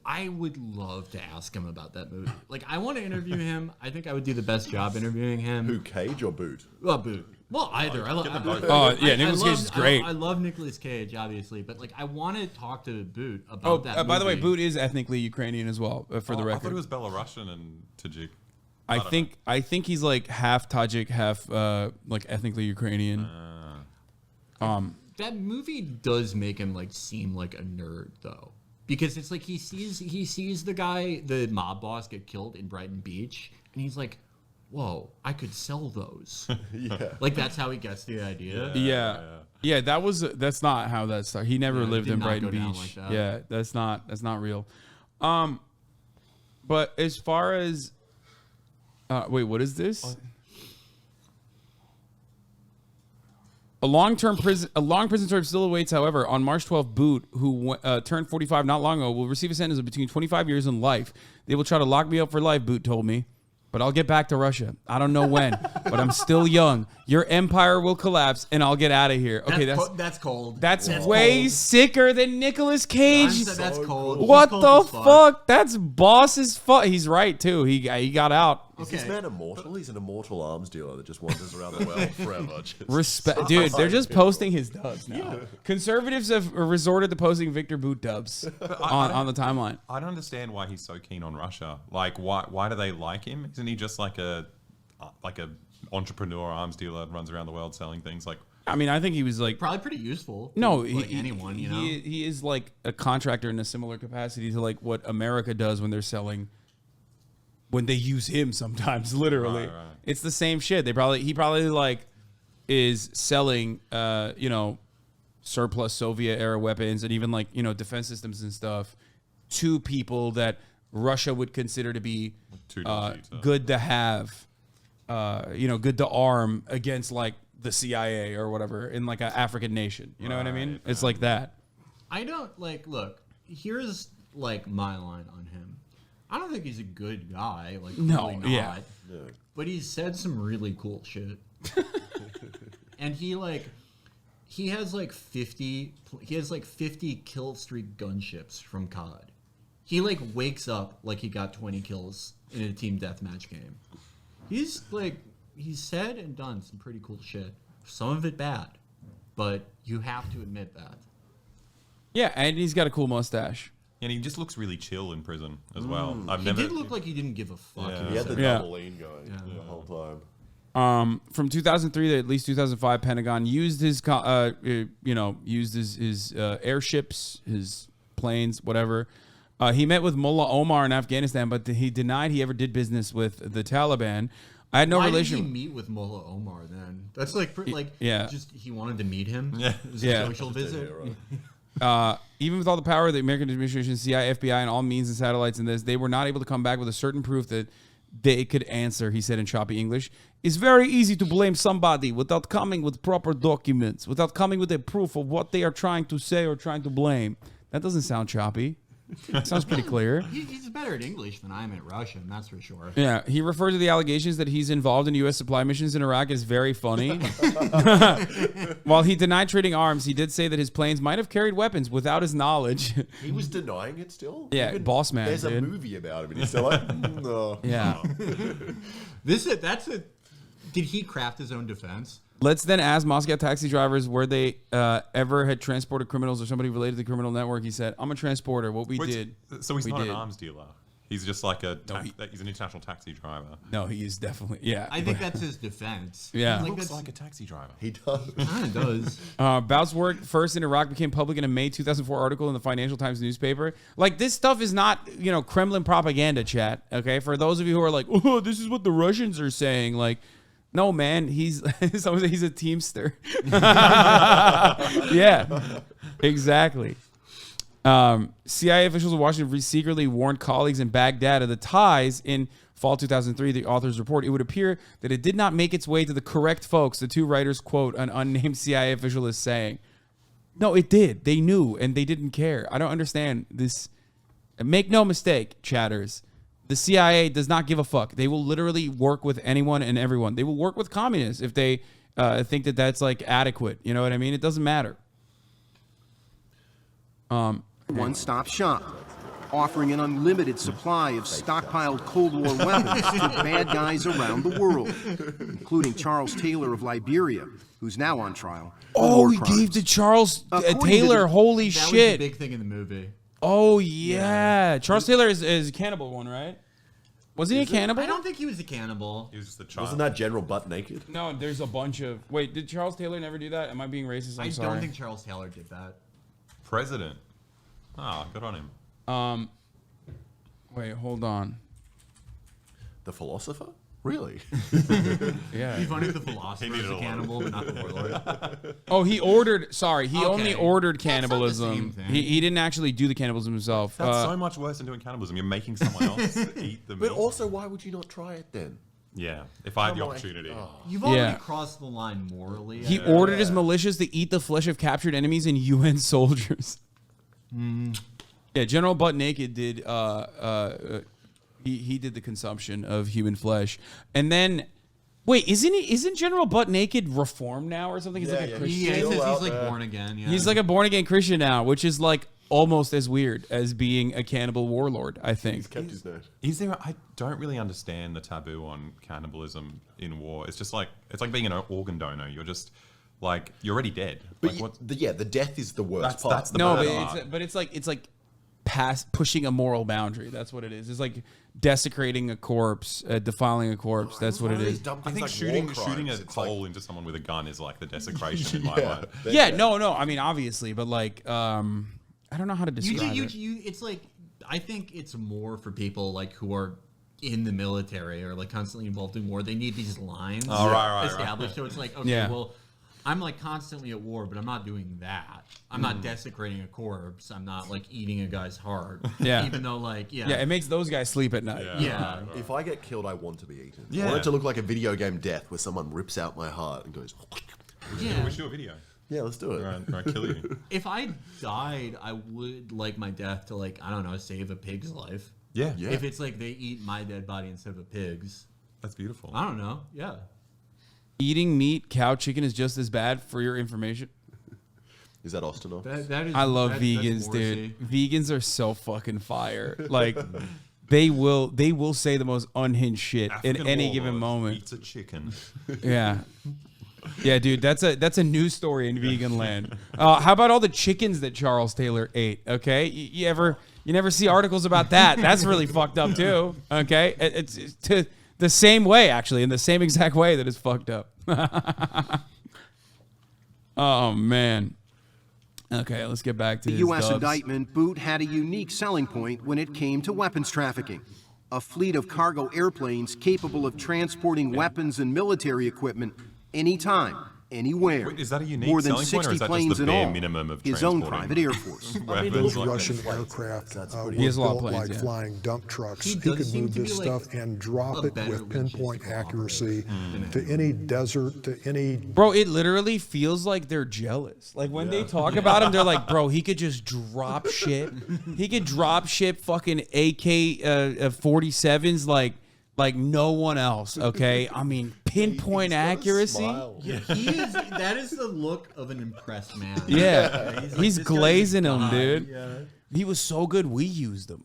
I would love to ask him about that movie. Like I want to interview him. I think I would do the best job interviewing him. Who, Cage or Bout? Well, Bout. Well, either. Nicolas Cage is great. I love Nicolas Cage, obviously, but like I want to talk to Bout about that movie. By the way, Bout is ethnically Ukrainian as well, for the record. I thought it was Belarusian and Tajik. I think he's like half Tajik, half like ethnically Ukrainian. That movie does make him like seem like a nerd though, because it's like he sees the mob boss get killed in Brighton Beach, and he's like, "Whoa, I could sell those." Yeah, like that's how he gets the idea. Yeah. That's not how that started. He never lived in Brighton Beach. Like that. Yeah, that's not real. But as far as wait, what is this? A long prison term still awaits, however. On March 12th, Bout, who turned 45 not long ago, will receive a sentence of between 25 years and life. They will try to lock me up for life, Bout told me. But I'll get back to Russia. I don't know when, but I'm still young. Your empire will collapse, and I'll get out of here. Okay, that's cold. That's way cold. Sicker than Nicolas Cage. That's cold. What the fuck? That's boss as fuck. He's right too. He got out. Is this man immortal? He's an immortal arms dealer that just wanders around the world forever. Respect, dude. They're just posting his dubs now. Yeah. Conservatives have resorted to posting Viktor Bout dubs on the timeline. I don't understand why he's so keen on Russia. Like, why do they like him? Isn't he just like a entrepreneur, arms dealer, runs around the world selling things? Like, I mean, I think he was like probably pretty useful. No, anyone, you know, he is like a contractor in a similar capacity to like what America does when they're selling. When they use him sometimes, literally. Right. It's the same shit. He probably like is selling, surplus Soviet era weapons and even like, defense systems and stuff to people that Russia would consider to be good to have, good to arm against like the CIA or whatever in like an African nation. You know what I mean? It's like that. I don't look, here's like my line on him. I don't think he's a good guy. Like, no, really not. Yeah. But he's said some really cool shit. And he has like 50 kill streak gunships from COD. He like wakes up like he got 20 kills in a team deathmatch game. He's said and done some pretty cool shit. Some of it bad, but you have to admit that. Yeah, and he's got a cool mustache. And he just looks really chill in prison as well. He did look like he didn't give a fuck. Yeah. He had the double lean going the whole time. From 2003 to at least 2005, Pentagon used his airships, his planes, whatever. He met with Mullah Omar in Afghanistan, but he denied he ever did business with the Taliban. I had no relation. Why did he meet with Mullah Omar then? That's just he wanted to meet him. Yeah, it was a social visit. Even with all the power of the American administration, CIA, FBI, and all means and satellites in this, they were not able to come back with a certain proof that they could answer, he said in choppy English. It's very easy to blame somebody without coming with proper documents, without coming with a proof of what they are trying to say or trying to blame. That doesn't sound choppy. Sounds pretty clear. He's better at English than I am at Russian, that's for sure. Yeah, he referred to the allegations that he's involved in U.S. supply missions in Iraq as very funny. While he denied trading arms, he did say that his planes might have carried weapons without his knowledge. He was denying it still? Yeah, boss man. There's a movie about him, and he's still like, no. Yeah. Did he craft his own defense? Let's then ask Moscow taxi drivers where they ever had transported criminals or somebody related to the criminal network. He said, I'm a transporter. What we did. So he's not an arms dealer? He's just like he's an international taxi driver. No, he is definitely, yeah. I think that's his defense. Yeah. He looks like a taxi driver. He does. It does. Bout's work first in Iraq became public in a May 2004 article in the Financial Times newspaper. Like, this stuff is not, Kremlin propaganda, chat, okay? For those of you who are like, oh, this is what the Russians are saying. Like, no, man, he's a teamster. Yeah, exactly. CIA officials in Washington secretly warned colleagues in Baghdad of the ties in fall 2003. The authors report it would appear that it did not make its way to the correct folks. The two writers quote an unnamed CIA official as saying, "No, it did. They knew and they didn't care." I don't understand this. Make no mistake, chatters. The CIA does not give a fuck. They will literally work with anyone and everyone. They will work with communists if they think that that's like adequate. You know what I mean? It doesn't matter. One-stop shop, offering an unlimited supply of stockpiled Cold War weapons to bad guys around the world, including Charles Taylor of Liberia, who's now on trial. Oh, he gave to Charles Taylor. Holy shit. That was the big thing in the movie. Oh, yeah. Charles Taylor is a cannibal one, right? Wasn't he a cannibal? I don't think he was a cannibal. He was just a child. Wasn't that General Butt Naked? No, there's a bunch of... Wait, did Charles Taylor never do that? Am I being racist? I'm sorry. I don't think Charles Taylor did that. President. Ah, good on him. Wait, hold on. The philosopher? Really? Yeah. It'd be funny if the philosopher was a cannibal, but not the warlord. Oh, he ordered... Sorry, he only ordered That's not the cannibalism. same thing. He didn't actually do the cannibalism himself. That's so much worse than doing cannibalism. You're making someone else eat the meat. But also, why would you not try it then? Yeah, if I had the opportunity. You've already crossed the line morally. He ordered his militias to eat the flesh of captured enemies and UN soldiers. Yeah, General Butt Naked did. He did the consumption of human flesh, and then wait, isn't General Butt Naked reformed now or something? He's like a Christian. He is. He's like born again. Yeah. He's like a born again Christian now, which is like almost as weird as being a cannibal warlord. I think. He's kept his nose. Is there? I don't really understand the taboo on cannibalism in war. It's just like being an organ donor. You're just like you're already dead. But like, the death is the worst part. That's the No, bad but it's like pushing a moral boundary. That's what it is. It's like desecrating a corpse, defiling a corpse. That's what it is. I think shooting a hole into someone with a gun is like the desecration in my mind. Yeah, no. I mean, obviously, but like, I don't know how to describe it. It's like I think it's more for people like who are in the military or like constantly involved in war. They need these lines established. So it's like, okay, well, I'm like constantly at war, but I'm not doing that. I'm not desecrating a corpse. I'm not like eating a guy's heart. Yeah. Even though like, it makes those guys sleep at night. Yeah. If I get killed, I want to be eaten. Yeah. I want it to look like a video game death where someone rips out my heart and goes. Yeah. We should do a video. Yeah, let's do it. Or I kill you. If I died, I would like my death to like, I don't know, save a pig's life. Yeah. If it's like they eat my dead body instead of a pig's. That's beautiful. I don't know. Yeah. Eating meat, cow, chicken is just as bad. For your information. Is that Austin? That is, I love vegans, dude. Vegans are so fucking fire. Like they will say the most unhinged shit African at any given moment. Eats a chicken. Yeah. Yeah, dude, that's a news story in vegan land. How about all the chickens that Charles Taylor ate? Okay, you never see articles about that. That's really fucked up too. Okay, it's to the same way, actually, in the same exact way that it's fucked up. Oh man. Okay, let's get back to the U.S. indictment. Bout had a unique selling point when it came to weapons trafficking. A fleet of cargo airplanes capable of transporting weapons and military equipment anytime, anywhere. Wait, is that a unique More than selling point, or 60 is that planes just the in bare all. minimum of His own transporting private air force. weapons? Russian aircraft were He has a lot of built planes, like yeah. flying dump trucks. He He does could seem move to this be, like, stuff and drop a it better with pinpoint logistical accuracy operator. to any desert, to any... Bro, it literally feels like they're jealous. Like when they talk about him, they're like, bro, he could just drop shit. He could drop shit fucking AK-47s like no one else, okay? I mean, pinpoint accuracy. Yeah, that is the look of an impressed man. Yeah, He's, like, he's this guy's glazing a him, god. dude. Yeah. He was so good, we used him.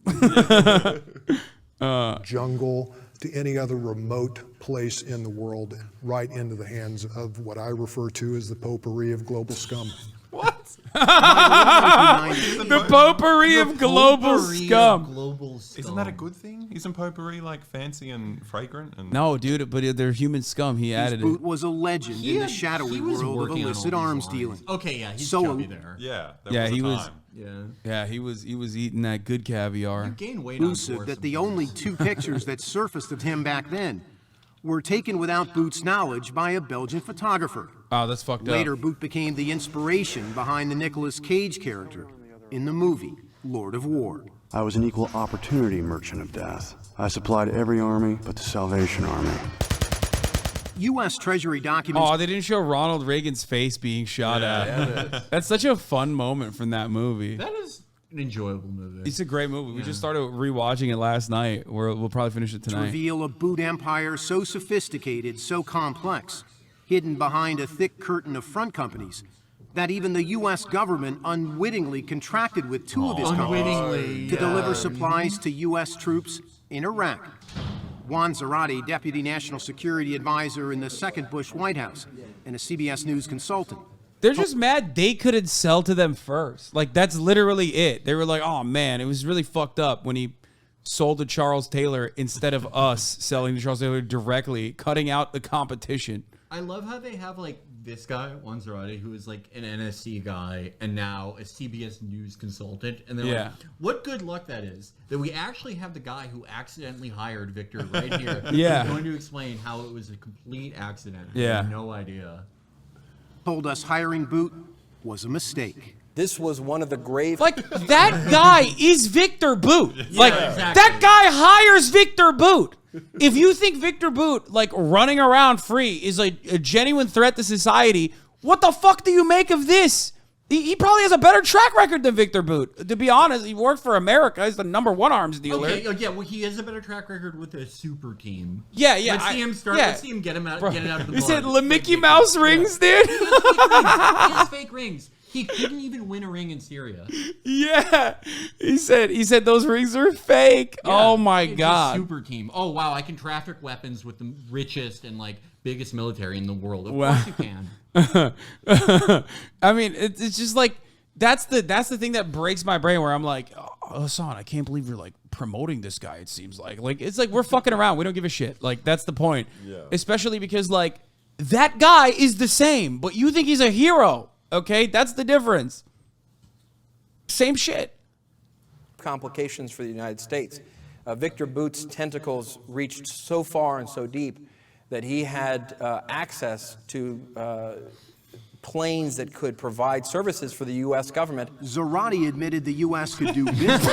jungle to any other remote place in the world, right into the hands of what I refer to as the potpourri of global scum. What? The potpourri of global scum. Isn't that a good thing? Isn't potpourri like fancy and fragrant? And No, dude, but they're human scum. He added Bout it. was a legend in the shadowy world of illicit arms dealing. Okay, yeah, he's So- chubby there. yeah, He was. Yeah. Yeah, he was eating that good caviar. You gain weight on Bout said board that the only two pictures that surfaced of him back then were taken without Bout's knowledge by a Belgian photographer. Oh, that's fucked Later, up. Bout became the inspiration behind the Nicolas Cage character in the movie Lord of War. I was an equal opportunity merchant of death. I supplied every army but the Salvation Army. U.S. Treasury documents. Oh, they didn't show Ronald Reagan's face being shot at. That's such a fun moment from that movie. That is an enjoyable movie. It's a great movie. We just started rewatching it last night. We'll probably finish it tonight. Reveal a Bout empire so sophisticated, so complex, hidden behind a thick curtain of front companies, that even the U.S. government unwittingly contracted with two of his companies to deliver supplies to U.S. troops in Iraq. Juan Zarate, Deputy National Security Advisor in the second Bush White House, and a CBS News consultant. They're just mad they couldn't sell to them first. Like, that's literally it. They were like, oh, man, it was really fucked up when he sold to Charles Taylor instead of us selling to Charles Taylor directly, cutting out the competition. I love how they have, like, this guy, Juan Zarate, who is, like, an NSC guy and now a CBS News consultant. And they're like, what good luck that is, that we actually have the guy who accidentally hired Victor right here. Yeah. Who's going to explain how it was a complete accident. Yeah. I have no idea. Told us hiring Bout was a mistake. This was one of the grave... Like, that guy is Viktor Bout. Like, exactly. that guy hires Viktor Bout. If you think Viktor Bout, like, running around free is like a genuine threat to society, what the fuck do you make of this? He probably has a better track record than Viktor Bout. To be honest, he worked for America. He's the #1 arms dealer. Okay, yeah, well, he has a better track record with a super team. Yeah. Let's see him start. Yeah. Let's see him get it out of the You mud. said the Mickey Mouse rings, dude? He has fake rings. He couldn't even win a ring in Syria. Yeah. He said those rings are fake. Yeah, oh my it's God. A super team. Oh wow, I can traffic weapons with the richest and like biggest military in the world. Of course you can. I mean, it's just like that's the thing that breaks my brain where I'm like, oh, Hasan, I can't believe you're like promoting this guy. It seems like it's like we're fucking around. We don't give a shit. Like that's the point. Yeah. Especially because like that guy is the same, but you think he's a hero. Okay, that's the difference. Same shit. Complications for the United States. Viktor Bout's tentacles reached so far and so deep that he had access to planes that could provide services for the U.S. government. Zarate admitted the U.S. could do business.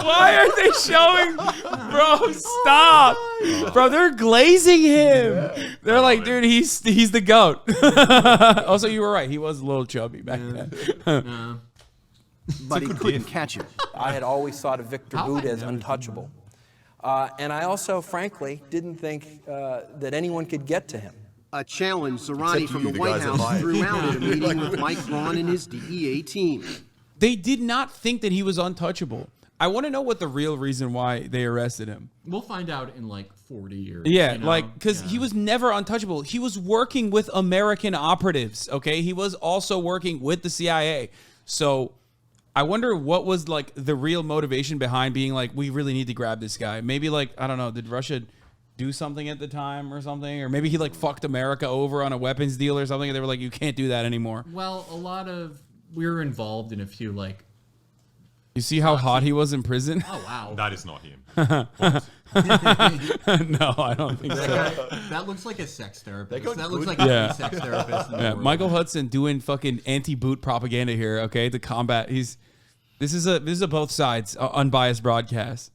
Why are they showing? Bro, stop. Bro, they're glazing him. They're like, dude, he's the GOAT. Also, you were right. He was a little chubby back then. But he couldn't catch it. I had always thought of Viktor Bout as untouchable. And I also, frankly, didn't think that anyone could get to him. A challenge Zarate from the White House threw out at a meeting with Mike Braun and his DEA team. They did not think that he was untouchable. I want to know what the real reason why they arrested him. We'll find out in like 40 years. Yeah, you know? Like, because he was never untouchable. He was working with American operatives, okay? He was also working with the CIA. So I wonder what was like the real motivation behind being like, we really need to grab this guy. Maybe like, I don't know, did Russia do something at the time or something? Or maybe he like fucked America over on a weapons deal or something and they were like, you can't do that anymore. Well, we were involved in a few like... You see how hot he was in prison? Oh, wow. That is not him. No, I don't think so. That looks like a sex therapist. That looks like a sex therapist. Michael Hudson doing fucking anti-Bout propaganda here, okay, to combat. This is a both sides unbiased broadcast.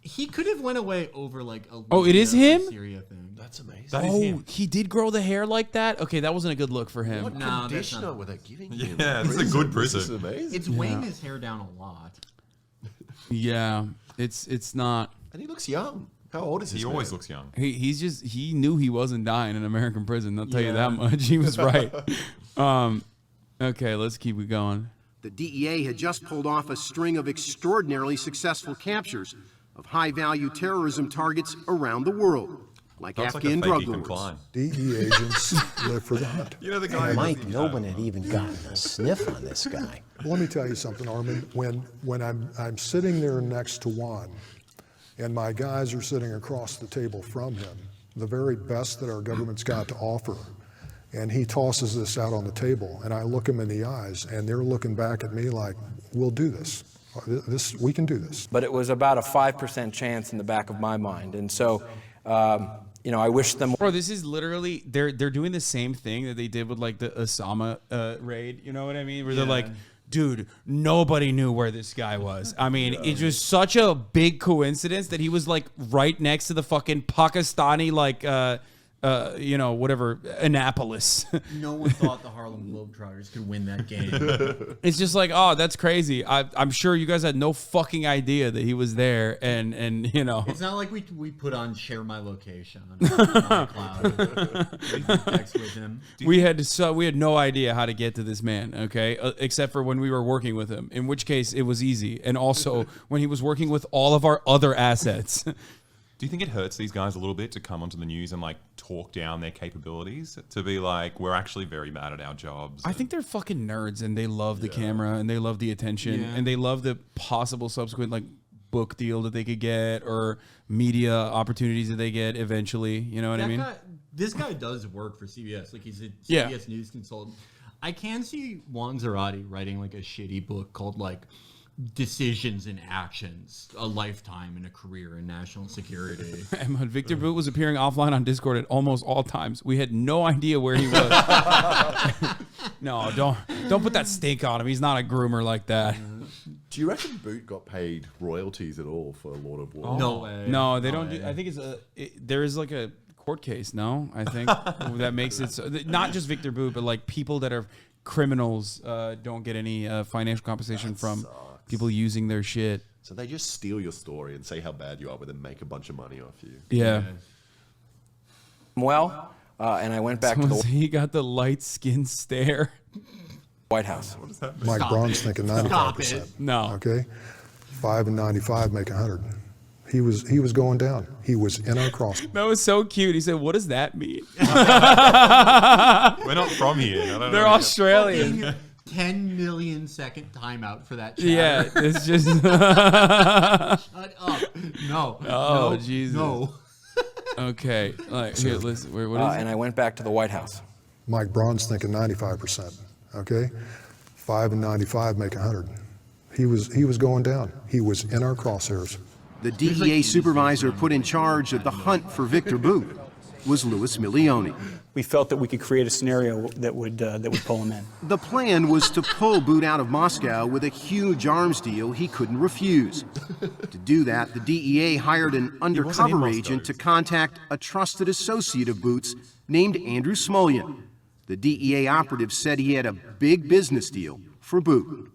He could have went away over like a it is him? Syria thing. That's amazing. That is him. He did grow the hair like that? Okay, that wasn't a good look for him. What conditioner were they giving him? Yeah, this is a good prison. This is amazing. It's weighing his hair down a lot. Yeah, it's not. And he looks young. How old is he? He always looks young. He knew he wasn't dying in American prison. I'll tell you that much. He was right. Okay, let's keep it going. The DEA had just pulled off a string of extraordinarily successful captures of high-value terrorism targets around the world, like That's Afghan like a drug fake Ethan lords. Klein. DE agents live for the hunt. You know the guy. Mike, nobody had even gotten a sniff on this guy. Let me tell you something, Armin. When I'm sitting there next to Juan, and my guys are sitting across the table from him, the very best that our government's got to offer, and he tosses this out on the table, and I look him in the eyes, and they're looking back at me like, "We'll do this. We can do this." But it was about a 5% chance in the back of my mind, and so. I wish them. Bro, this is literally they're doing the same thing that they did with like the Osama raid. You know what I mean? Where they're like, dude, nobody knew where this guy was. I mean, it's just such a big coincidence that he was like right next to the fucking Pakistani whatever, Annapolis. No one thought the Harlem Globetrotters could win that game. It's just like, oh, that's crazy. I'm sure you guys had no fucking idea that he was there, and It's not like we put on share my location on my cloud. We could text with him. We had no idea how to get to this man, okay, except for when we were working with him, in which case it was easy, and also when he was working with all of our other assets. Do you think it hurts these guys a little bit to come onto the news and like talk down their capabilities? To be like, we're actually very bad at our jobs. I think they're fucking nerds, and they love the camera, and they love the attention, and they love the possible subsequent like book deal that they could get or media opportunities that they get eventually. You know what I mean? This guy does work for CBS. Like, he's a CBS news consultant. I can see Juan Zarate writing like a shitty book called like Decisions and Actions, a lifetime and a career in national security. Viktor Bout was appearing offline on Discord at almost all times. We had no idea where he was. No, don't put that stink on him. He's not a groomer like that. Do you reckon Bout got paid royalties at all for Lord of War? No way. No, they don't. I think there is like a court case. No, I think that makes it so, not just Viktor Bout, but like people that are criminals don't get any financial compensation from people using their shit. So they just steal your story and say how bad you are, but then make a bunch of money off you. Yeah. Well, and I went back to the He got the light skin stare. White House. What does that mean? Mike Braun's thinking 95%. No. Okay, 5 and 95 make 100. He was going down. He was in our cross. That was so cute. He said, "What does that mean?" We're not from here. I don't They're know. Australian. 10 million second timeout for that chat. Yeah, it's just. Shut up. No. Oh, no, Jesus. No. Okay. Like, here, listen. What is it? And I went back to the White House. Mike Braun's thinking 95%. Okay, 5 and 95 make 100. He was going down. He was in our crosshairs. The DEA supervisor put in charge of the hunt for Viktor Bout was Louis Milioni. We felt that we could create a scenario that would pull him in. The plan was to pull Bout out of Moscow with a huge arms deal he couldn't refuse. To do that, the DEA hired an undercover agent to contact a trusted associate of Bout's named Andrew Smulyan. The DEA operative said he had a big business deal for Bout.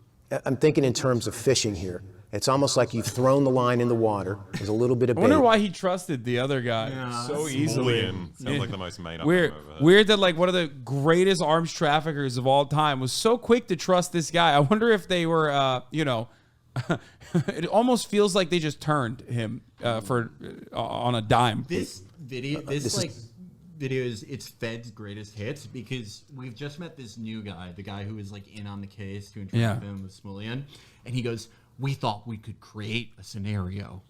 I'm thinking in terms of fishing here. It's almost like you've thrown the line in the water. There's a little bit of bait. I wonder why he trusted the other guy so easily. Sounds like the most made up. Weird that like one of the greatest arms traffickers of all time was so quick to trust this guy. I wonder if they were, it almost feels like they just turned him on a dime. This video, it's Fed's greatest hits because we've just met this new guy, the guy who is like in on the case to interact him with Smulyan, and he goes, "We thought we could create a scenario."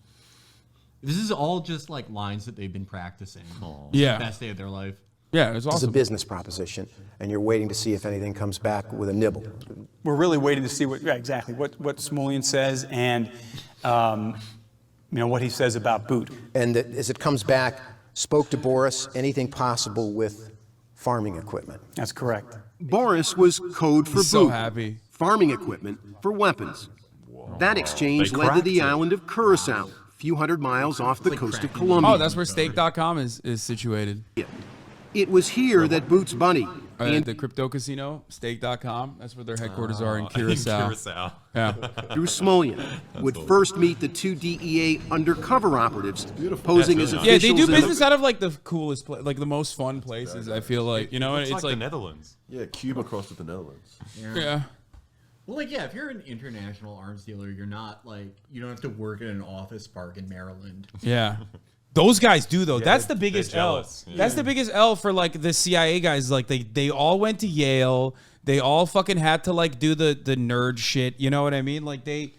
This is all just like lines that they've been practicing. Yeah. The best day of their life. Yeah, it was awesome. It's a business proposition, and you're waiting to see if anything comes back with a nibble. We're really waiting to see what Smulyan says and what he says about Bout. And that as it comes back, spoke to Boris, anything possible with farming equipment. That's correct. Boris was code for so Bout. happy. Farming equipment for weapons. That exchange led to the island of Curacao, a few hundred miles off the coast of Colombia. Oh, that's where stake.com is situated. It was here that Bout's buddy and the crypto casino, stake.com, that's where their headquarters are in Curacao. Yeah. Drew Smulyan would first meet the two DEA undercover operatives posing as officials. Yeah, they do business out of like the coolest, like the most fun places. I feel like it's like the Netherlands. Yeah, Cuba crossed with the Netherlands. Yeah. Well, like, if you're an international arms dealer, you're not like, you don't have to work in an office park in Maryland. Yeah. Those guys do though. Yeah, That's the biggest L. Yeah. That's the biggest L for like the CIA guys. Like they all went to Yale. They all fucking had to like do the nerd shit. You know what I mean? Like they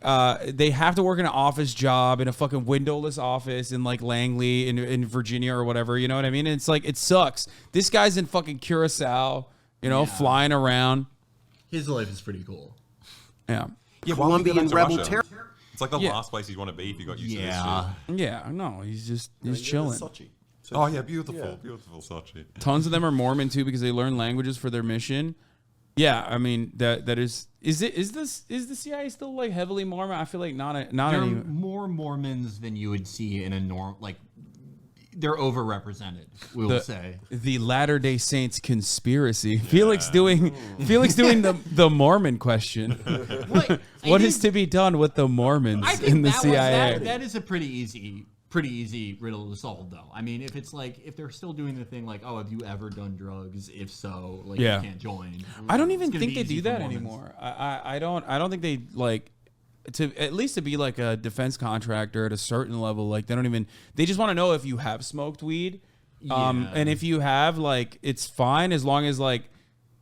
have to work in an office job in a fucking windowless office in like Langley in Virginia or whatever. You know what I mean? And it's like, it sucks. This guy's in fucking Curacao, flying around. His life is pretty cool. Yeah. Yeah, Colombian rebel terror. It's like the last place you'd want to be if you got used to this shit. Yeah, no, he's chilling. Oh yeah, beautiful Sochi. Tons of them are Mormon too because they learn languages for their mission. Yeah, I mean that is the CIA still like heavily Mormon? I feel like not There any are more Mormons than you would see in a they're overrepresented, we'll say. The Latter-day Saints conspiracy. Yeah. Felix doing the Mormon question. What is to be done with the Mormons in the CIA? That is a pretty easy riddle to solve, though. I mean, if it's like, if they're still doing the thing like, oh, have you ever done drugs? If so, you can't join. I don't even think they do that anymore. I don't think they like. At least to be like a defense contractor at a certain level, like they just want to know if you have smoked weed, and if you have, like, it's fine as long as like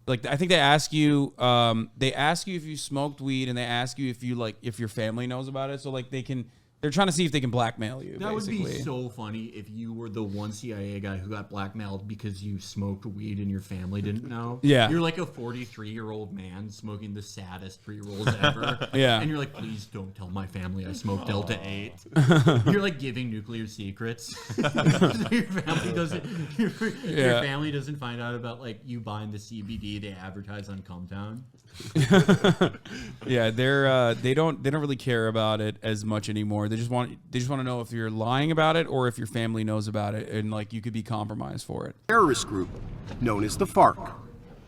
I think they ask you if you smoked weed, and they ask you if your family knows about it, so like they're trying to see if they can blackmail you. That basically would be so funny if you were the one CIA guy who got blackmailed because you smoked weed and your family didn't know. Yeah. You're like a 43-year-old man smoking the saddest pre-rolls ever. Yeah. And you're like, please don't tell my family I smoked Delta 8. You're like giving nuclear secrets. Your family doesn't find out about like you buying the CBD they advertise on Comtown. Yeah, they don't really care about it as much anymore. They just want to know if you're lying about it or if your family knows about it, and like you could be compromised for it. Terrorist group known as the FARC.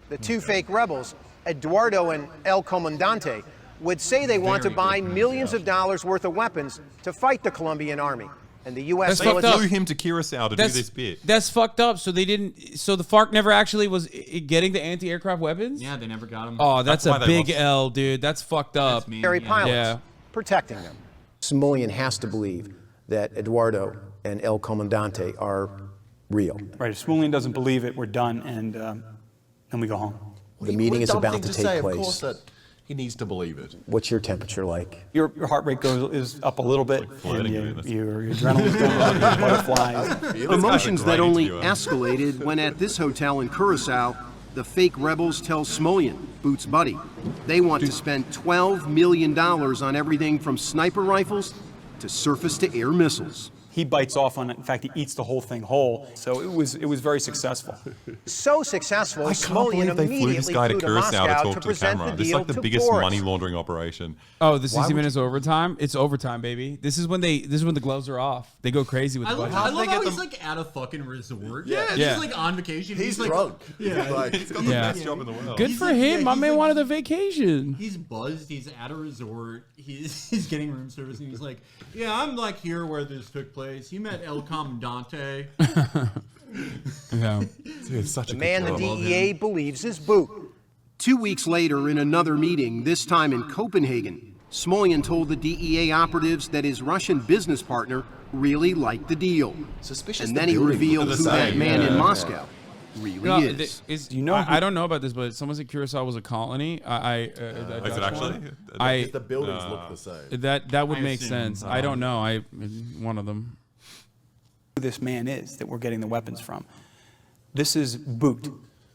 The two fake rebels, Eduardo and El Comandante, would say they want to buy millions of dollars worth of weapons to fight the Colombian army. And the U.S. They flew him to Curacao to do this bit. That's fucked up. So the FARC never actually was getting the anti-aircraft weapons? Yeah, they never got them. Oh, that's a big L, dude. That's fucked up. Pilots protecting them. Smuggler has to believe that Eduardo and El Comandante are real. Right. If Smuggler doesn't believe it, we're done, and then we go home. The meeting is about to take place. Of course that he needs to believe it. What's your temperature like? Your heart rate is up a little bit, and your adrenaline's going up, butterflies. Emotions that only escalated when at this hotel in Curacao, the fake rebels tell Smuggler, Bout's buddy, they want to spend $12 million on everything from sniper rifles to surface-to-air missiles. He bites off on it. In fact, he eats the whole thing whole. So it was very successful. So successful, I can't believe they flew this guy to Curacao to talk to the camera. This is like the biggest money laundering operation. Oh, the 60 minutes overtime? It's overtime, baby. This is when the gloves are off. They go crazy with the budget. I love how he's like at a fucking resort. Yeah. He's like on vacation. He's like drunk. Yeah. He's got the best job in the world. Good for him. My man wanted a vacation. He's buzzed. He's at a resort. He's getting room service, and he's like, yeah, I'm like here where this took place. You met El Comandante. Yeah. It's such the man the DEA believes is Bout. 2 weeks later, in another meeting, this time in Copenhagen, Smuggler told the DEA operatives that his Russian business partner really liked the deal. Suspicious. And then he revealed who that man in Moscow really is. I don't know about this, but someone said Curacao was a colony. Is it actually? The buildings look the same. That would make sense. I don't know. One of them. Who this man is that we're getting the weapons from. This is Bout,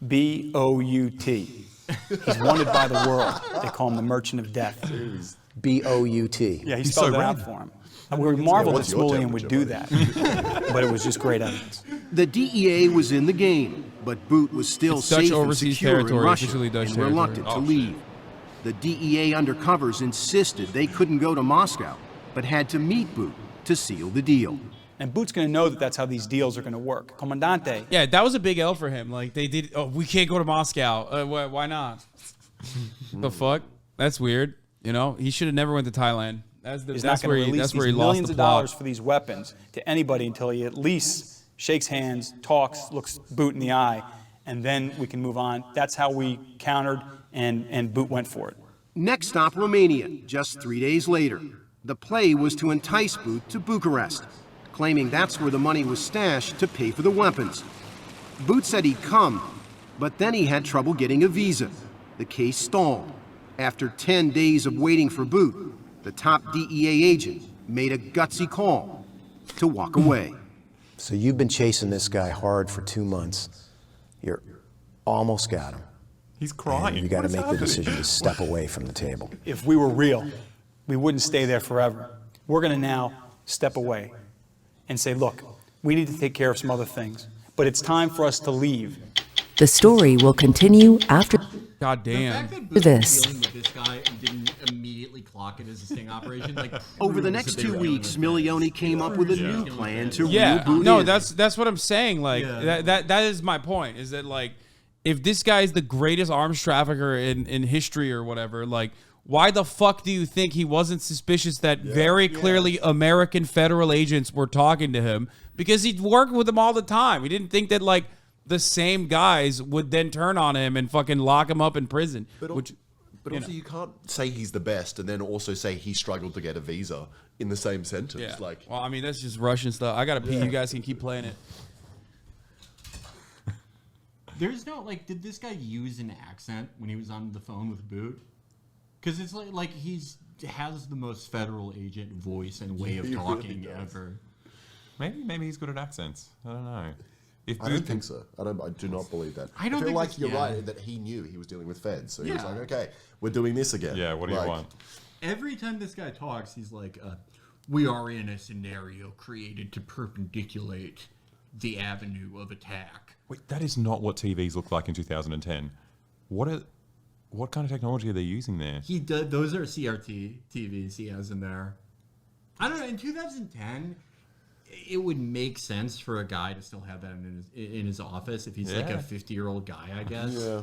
B-O-U-T. He's wanted by the world. They call him the Merchant of Death. B-O-U-T. Yeah, he spelled it out for him. We marveled that Smuggler would do that, but it was just great evidence. The DEA was in the game, but Bout was still safe and secure in Russia and reluctant to leave. The DEA undercovers insisted they couldn't go to Moscow, but had to meet Bout to seal the deal. And Bout's going to know that that's how these deals are going to work. Comandante. Yeah, that was a big L for him. Like they did. Oh, we can't go to Moscow. Why not? The fuck? That's weird. You know, he should have never went to Thailand. That's where he lost millions the of plot. dollars for these weapons to anybody until he at least shakes hands, talks, looks Bout in the eye, and then we can move on. That's how we countered, and Bout went for it. Next stop, Romania, just 3 days later. The play was to entice Bout to Bucharest. claiming that's where the money was stashed to pay for the weapons. Bout said he'd come, but then he had trouble getting a visa. The case stalled. After 10 days of waiting for Bout, the top DEA agent made a gutsy call to walk away. So you've been chasing this guy hard for 2 months. You're almost got him. He's crying. And you got to make the decision to step away from the table. If we were real, we wouldn't stay there forever. We're going to now step away and say, look, we need to take care of some other things, but it's time for us to leave. The story will continue after. God damn. This. Dealing with this guy and didn't immediately clock it as a sting operation. Like, over the next 2 weeks, Milioni came up with a new plan to reel Bout no, in. that's what I'm saying. Like that is my point. Is that like if this guy is the greatest arms trafficker in history or whatever, like why the fuck do you think he wasn't suspicious that very clearly American federal agents were talking to him? Because he'd worked with them all the time. He didn't think that like the same guys would then turn on him and fucking lock him up in prison. But also, you can't say he's the best and then also say he struggled to get a visa in the same sentence. Yeah. Like, well, I mean, that's just Russian stuff. I gotta pee. You guys can keep playing it. There's no like, did this guy use an accent when he was on the phone with Bout? Because it's like he's has the most federal agent voice and way of talking really ever. Maybe he's good at accents. I don't know. I don't think so. I do not believe that. I don't feel think like you're right that he knew he was dealing with feds, so he was like, "Okay, we're doing this again." Yeah, what do you want? Every time this guy talks, he's like, "We are in a scenario created to perpendiculate the avenue of attack." Wait, that is not what TVs looked like in 2010. What kind of technology are they using there? He did. Those are CRT TVs he has in there. I don't know. In 2010. It would make sense for a guy to still have that in his office if he's like a 50-year-old guy, I guess. Yeah.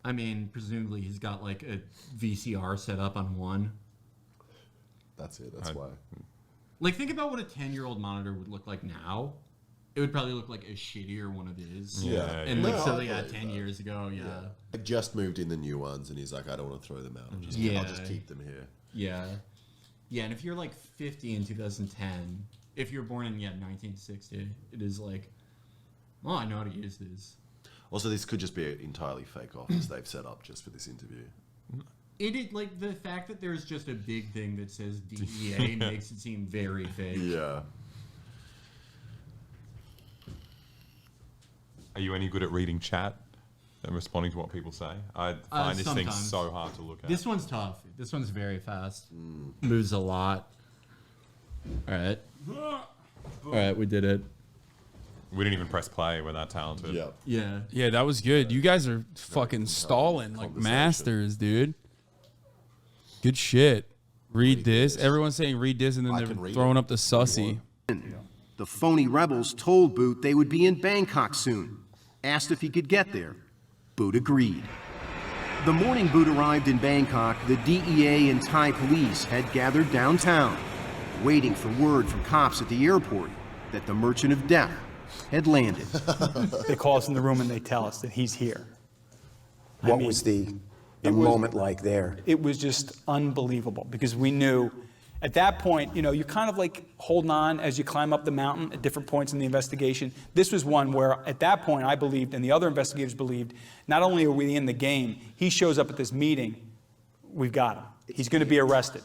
I mean, presumably he's got like a VCR set up on one. That's it. That's why. Like, think about what a 10-year-old monitor would look like now. It would probably look like a shittier one of his. Yeah. And like, so they got 10 years ago, I just moved in the new ones, and he's like, I don't want to throw them out. I'll just keep them here. Yeah. Yeah, and if you're like 50 in 2010... If you're born in 1960, it is like, well, I know how to use this. Also, this could just be an entirely fake office they've set up just for this interview. It like the fact that there's just a big thing that says DEA makes it seem very fake. Yeah. Are you any good at reading chat and responding to what people say? I find this thing so hard to look at. This one's tough. This one's very fast. Moves a lot. All right. All right, we did it. We didn't even press play. We're that talented. Yeah, that was good. You guys are fucking stalling like masters, dude. Good shit. Read this. Everyone's saying read this, and then they're throwing up the sussy. The phony rebels told Bout they would be in Bangkok soon. Asked if he could get there. Bout agreed. The morning Bout arrived in Bangkok, the DEA and Thai police had gathered downtown, waiting for word from cops at the airport that the Merchant of Death had landed. They call us in the room and they tell us that he's here. What was the moment like there? It was just unbelievable because we knew at that point, you know, you're kind of like holding on as you climb up the mountain at different points in the investigation. This was one where at that point I believed, and the other investigators believed, not only are we in the game, he shows up at this meeting, we've got him. He's going to be arrested.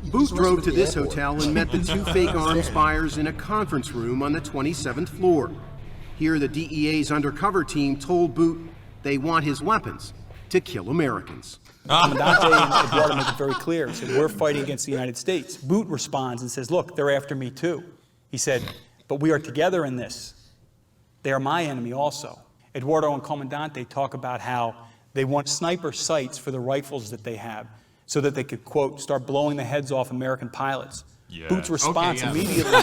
Bout drove to this hotel and met the two fake arms buyers in a conference room on the 27th floor. Here, the DEA's undercover team told Bout they want his weapons to kill Americans. Commandante and Eduardo make it very clear. He said, we're fighting against the United States. Bout responds and says, look, they're after me too. He said, but we are together in this. They are my enemy also. Eduardo and Commandante talk about how they want sniper sights for the rifles that they have, so that they could, quote, start blowing the heads off American pilots. Yeah. Bout's response immediately.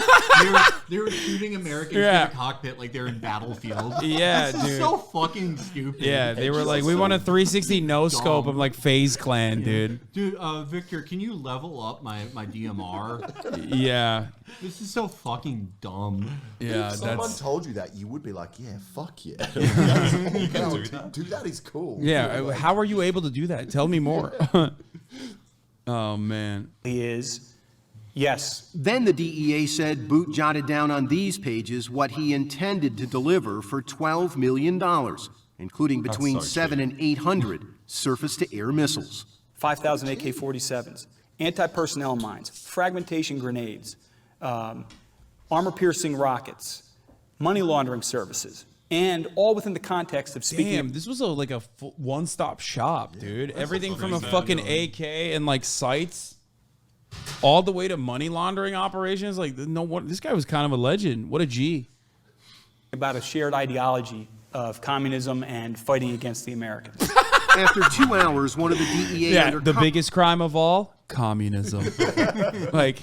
They were shooting Americans in the cockpit like they're in Battlefield. Yeah, this dude. is so fucking stupid. Yeah, they were like, we want a 360 no-scope of like FaZe Clan, dude. Dude, Victor, can you level up my DMR? Yeah. This is so fucking dumb. Yeah, if someone told you that, you would be like, yeah, fuck yeah. Do that is cool. Yeah, how are you able to do that? Tell me more. Oh, man. He is Yes. Then the DEA said Bout jotted down on these pages what he intended to deliver for $12 million, including between 700 and 800 surface-to-air missiles. 5,000 AK-47s, anti-personnel mines, fragmentation grenades, armor-piercing rockets, money laundering services, and all within the context of speaking. Damn, this was like a one-stop shop, dude. Everything from a fucking AK and like sights, all the way to money laundering operations. Like, this guy was kind of a legend. What a G. About a shared ideology of communism and fighting against the Americans. After 2 hours, one of the DEA the biggest crime of all, communism. Like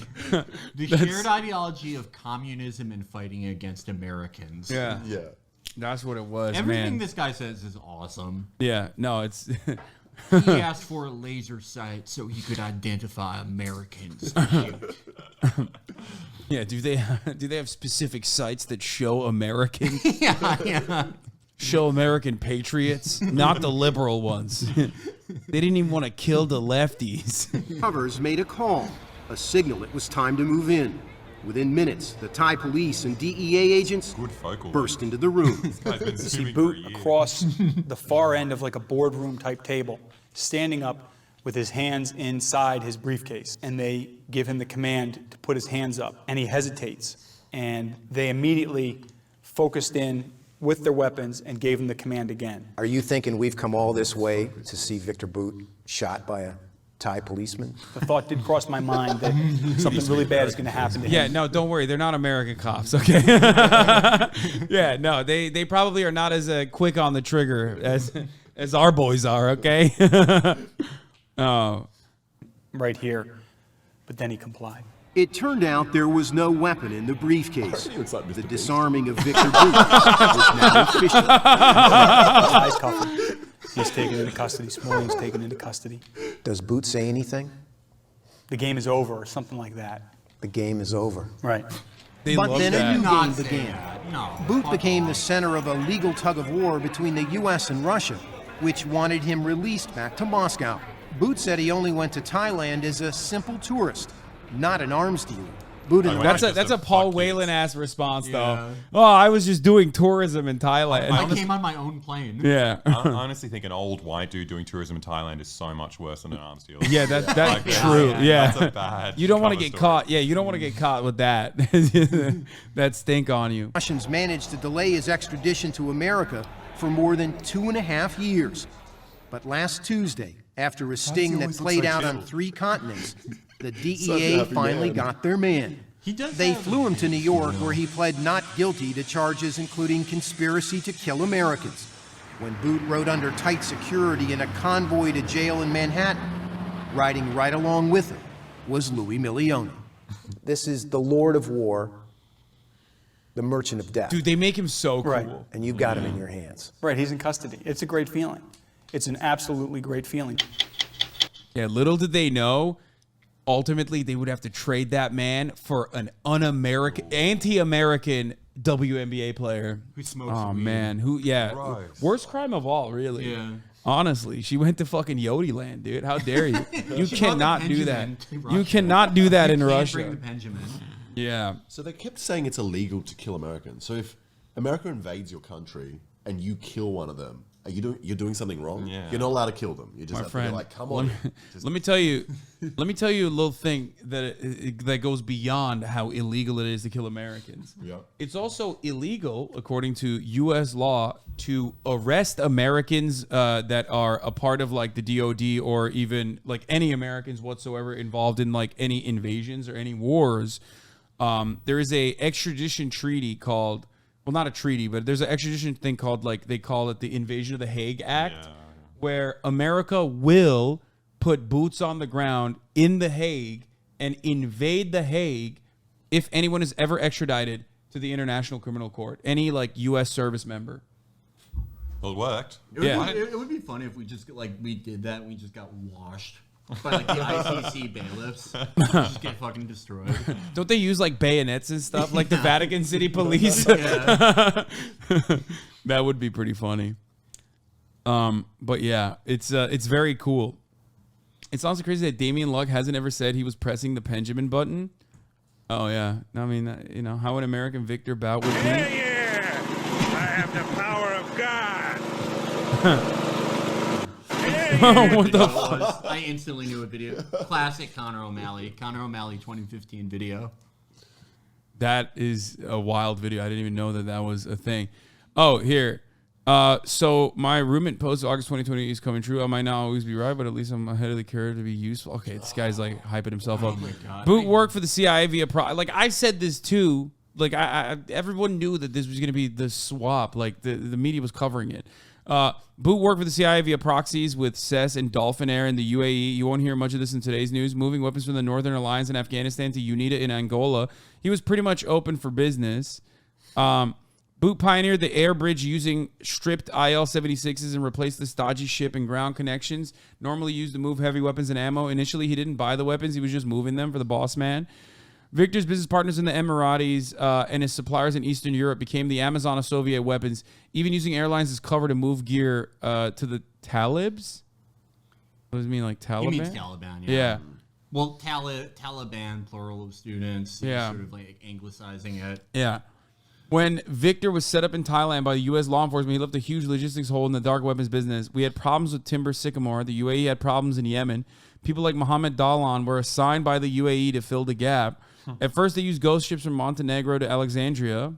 the shared ideology of communism and fighting against Americans. Yeah. That's what it was. Everything man. this guy says is awesome. Yeah, no, it's he asked for a laser sight so he could identify Americans. Yeah, do they have specific sites that show American? Yeah. Show American patriots, not the liberal ones. They didn't even want to kill the lefties. Covers made a call, a signal it was time to move in. Within minutes, the Thai police and DEA agents burst into the room. You see Bout across the far end of like a boardroom type table, standing up with his hands inside his briefcase. And they give him the command to put his hands up. And he hesitates. And they immediately focused in with their weapons and gave him the command again. Are you thinking we've come all this way to see Viktor Bout shot by a Thai policeman? The thought did cross my mind that something really bad is going to happen to him. Yeah, no, don't worry. They're not American cops, okay? Yeah, no, they probably are not as quick on the trigger as our boys are, okay? Oh. Right here. But then he complied. It turned out there was no weapon in the briefcase. The disarming of Viktor Bout was now official. Eyes cuffed. He's taken into custody. Smalling's taken into custody. Does Bout say anything? The game is over, or something like that. The game is over. Right. But then a new game began. Bout became the center of a legal tug-of-war between the U.S. and Russia, which wanted him released back to Moscow. Bout said he only went to Thailand as a simple tourist, not an arms dealer. That's a Paul Whelan ass response, though. Oh, I was just doing tourism in Thailand. I came on my own plane. Yeah. I honestly think an old white dude doing tourism in Thailand is so much worse than an arms dealer. Yeah, that's true. Yeah. That's a bad. You don't want to get story. caught. Yeah, you don't want to get caught with that. That stink on you. Russians managed to delay his extradition to America for more than 2.5 years. But last Tuesday, after a sting that played out on 3 continents, the DEA finally got their man. They flew him to New York, where he pled not guilty to charges including conspiracy to kill Americans. When Bout rode under tight security in a convoy to jail in Manhattan, riding right along with him was Louis Milione. This is the Lord of War, the Merchant of Death. Dude, they make him so cool. Right. And you've got him in your hands. Right, he's in custody. It's a great feeling. It's an absolutely great feeling. Yeah, little did they know, ultimately they would have to trade that man for an un-American, anti-American WNBA player. Who smokes Oh, weed. man. Worst crime of all, really. Yeah. Honestly, she went to fucking Yodi land, dude. How dare you? You She cannot brought the do that. Benjamin to Russia. You cannot do that in You can't Russia. bring the Benjamin. Yeah. So they kept saying it's illegal to kill Americans. So if America invades your country and you kill one of them, you're doing something wrong. Yeah. You're not allowed to kill them. You just My have friend, to be like, come on. let me tell you a little thing that goes beyond how illegal it is to kill Americans. Yeah. It's also illegal, according to U.S. law, to arrest Americans that are a part of like the DOD or even like any Americans whatsoever involved in like any invasions or any wars. There is a extradition treaty called. Well, not a treaty, but there's an extradition thing called, like, they call it the Invasion of the Hague Act, where America will put boots on the ground in the Hague and invade the Hague if anyone is ever extradited to the International Criminal Court, any, like, U.S. service member. Well, it worked. It would be funny if we just we did that and we just got washed by like the ICC bailiffs. Just get fucking destroyed. Don't they use like bayonets and stuff like the Vatican City police? Yeah. That would be pretty funny. But yeah, it's very cool. It's also crazy that Damian Luck hasn't ever said he was pressing the Benjamin button. Oh, yeah. I mean, you know, how an American Viktor Bout would be. Yeah! I have the power of God! What the fuck? I instantly knew a video. Classic Conor O'Malley. Conor O'Malley 2015 video. That is a wild video. I didn't even know that that was a thing. Oh, here. So my RUMINT post August 2020 is coming true. I might not always be right, but at least I'm ahead of the curve to be useful. Okay, this guy's like hyping himself up. my God. Bout worked for the CIA via like I said this too. Like everyone knew that this was going to be the swap. Like the media was covering it. Bout worked for the CIA via proxies with CES and Dolphin Air in the UAE. You won't hear much of this in today's news. Moving weapons from the Northern Alliance in Afghanistan to UNITA in Angola. He was pretty much open for business. Bout pioneered the air bridge using stripped IL-76s and replaced the stodgy ship and ground connections normally used to move heavy weapons and ammo. Initially, he didn't buy the weapons. He was just moving them for the boss man. Viktor's business partners in the Emiratis and his suppliers in Eastern Europe became the Amazon of Soviet weapons, even using airlines as cover to move gear to the Talibs. What does it mean, like Taliban? He means Taliban, yeah. Well, Taliban, plural of students. Yeah. Sort of like anglicizing it. Yeah. When Viktor was set up in Thailand by the U.S. law enforcement, he left a huge logistics hole in the dark weapons business. We had problems with Timber Sycamore. The UAE had problems in Yemen. People like Mohammed Dalan were assigned by the UAE to fill the gap. At first, they used ghost ships from Montenegro to Alexandria.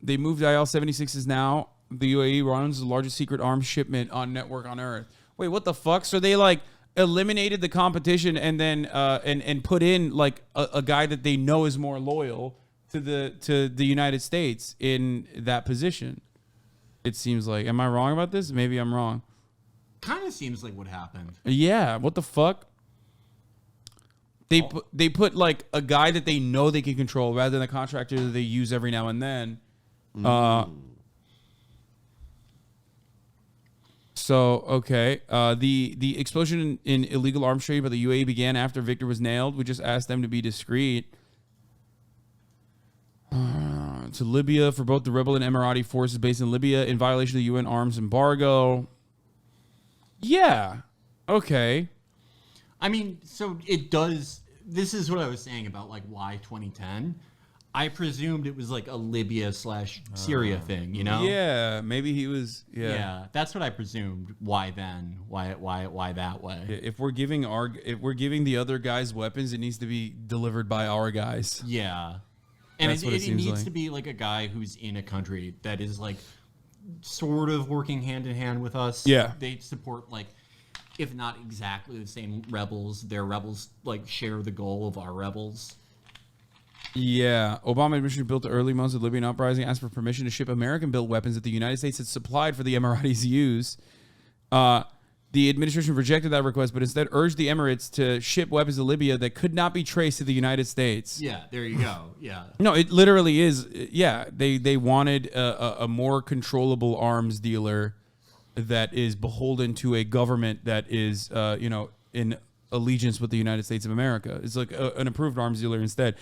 They moved IL-76s now. The UAE runs the largest secret arms shipment on network on Earth. Wait, what the fuck? So they like eliminated the competition and then and put in like a guy that they know is more loyal to the United States in that position. It seems like. Am I wrong about this? Maybe I'm wrong. Kind of seems like what happened. Yeah. What the fuck? They put like a guy that they know they can control rather than a contractor that they use every now and then. So okay, the explosion in illegal arms trade by the UAE began after Viktor was nailed. We just asked them to be discreet. To Libya for both the rebel and Emirati forces based in Libya in violation of the UN arms embargo. Yeah. Okay. I mean, so it does. This is what I was saying about like why 2010. I presumed it was like a Libya/Syria thing, you know? Yeah, maybe he was. Yeah, that's what I presumed. Why then? Why that way? If we're giving the other guys weapons, it needs to be delivered by our guys. Yeah, and That's what it seems needs like. to be like a guy who's in a country that is like sort of working hand in hand with us. Yeah, they support like, if not exactly the same rebels, their rebels like share the goal of our rebels. Yeah, Obama administration built the early months of the Libyan uprising, asked for permission to ship American-built weapons that the United States had supplied for the Emiratis' use. The administration rejected that request, but instead urged the Emirates to ship weapons to Libya that could not be traced to the United States. Yeah, there you go. Yeah. No, it literally is. Yeah, they wanted a more controllable arms dealer that is beholden to a government that is, in allegiance with the United States of America. It's like an approved arms dealer instead.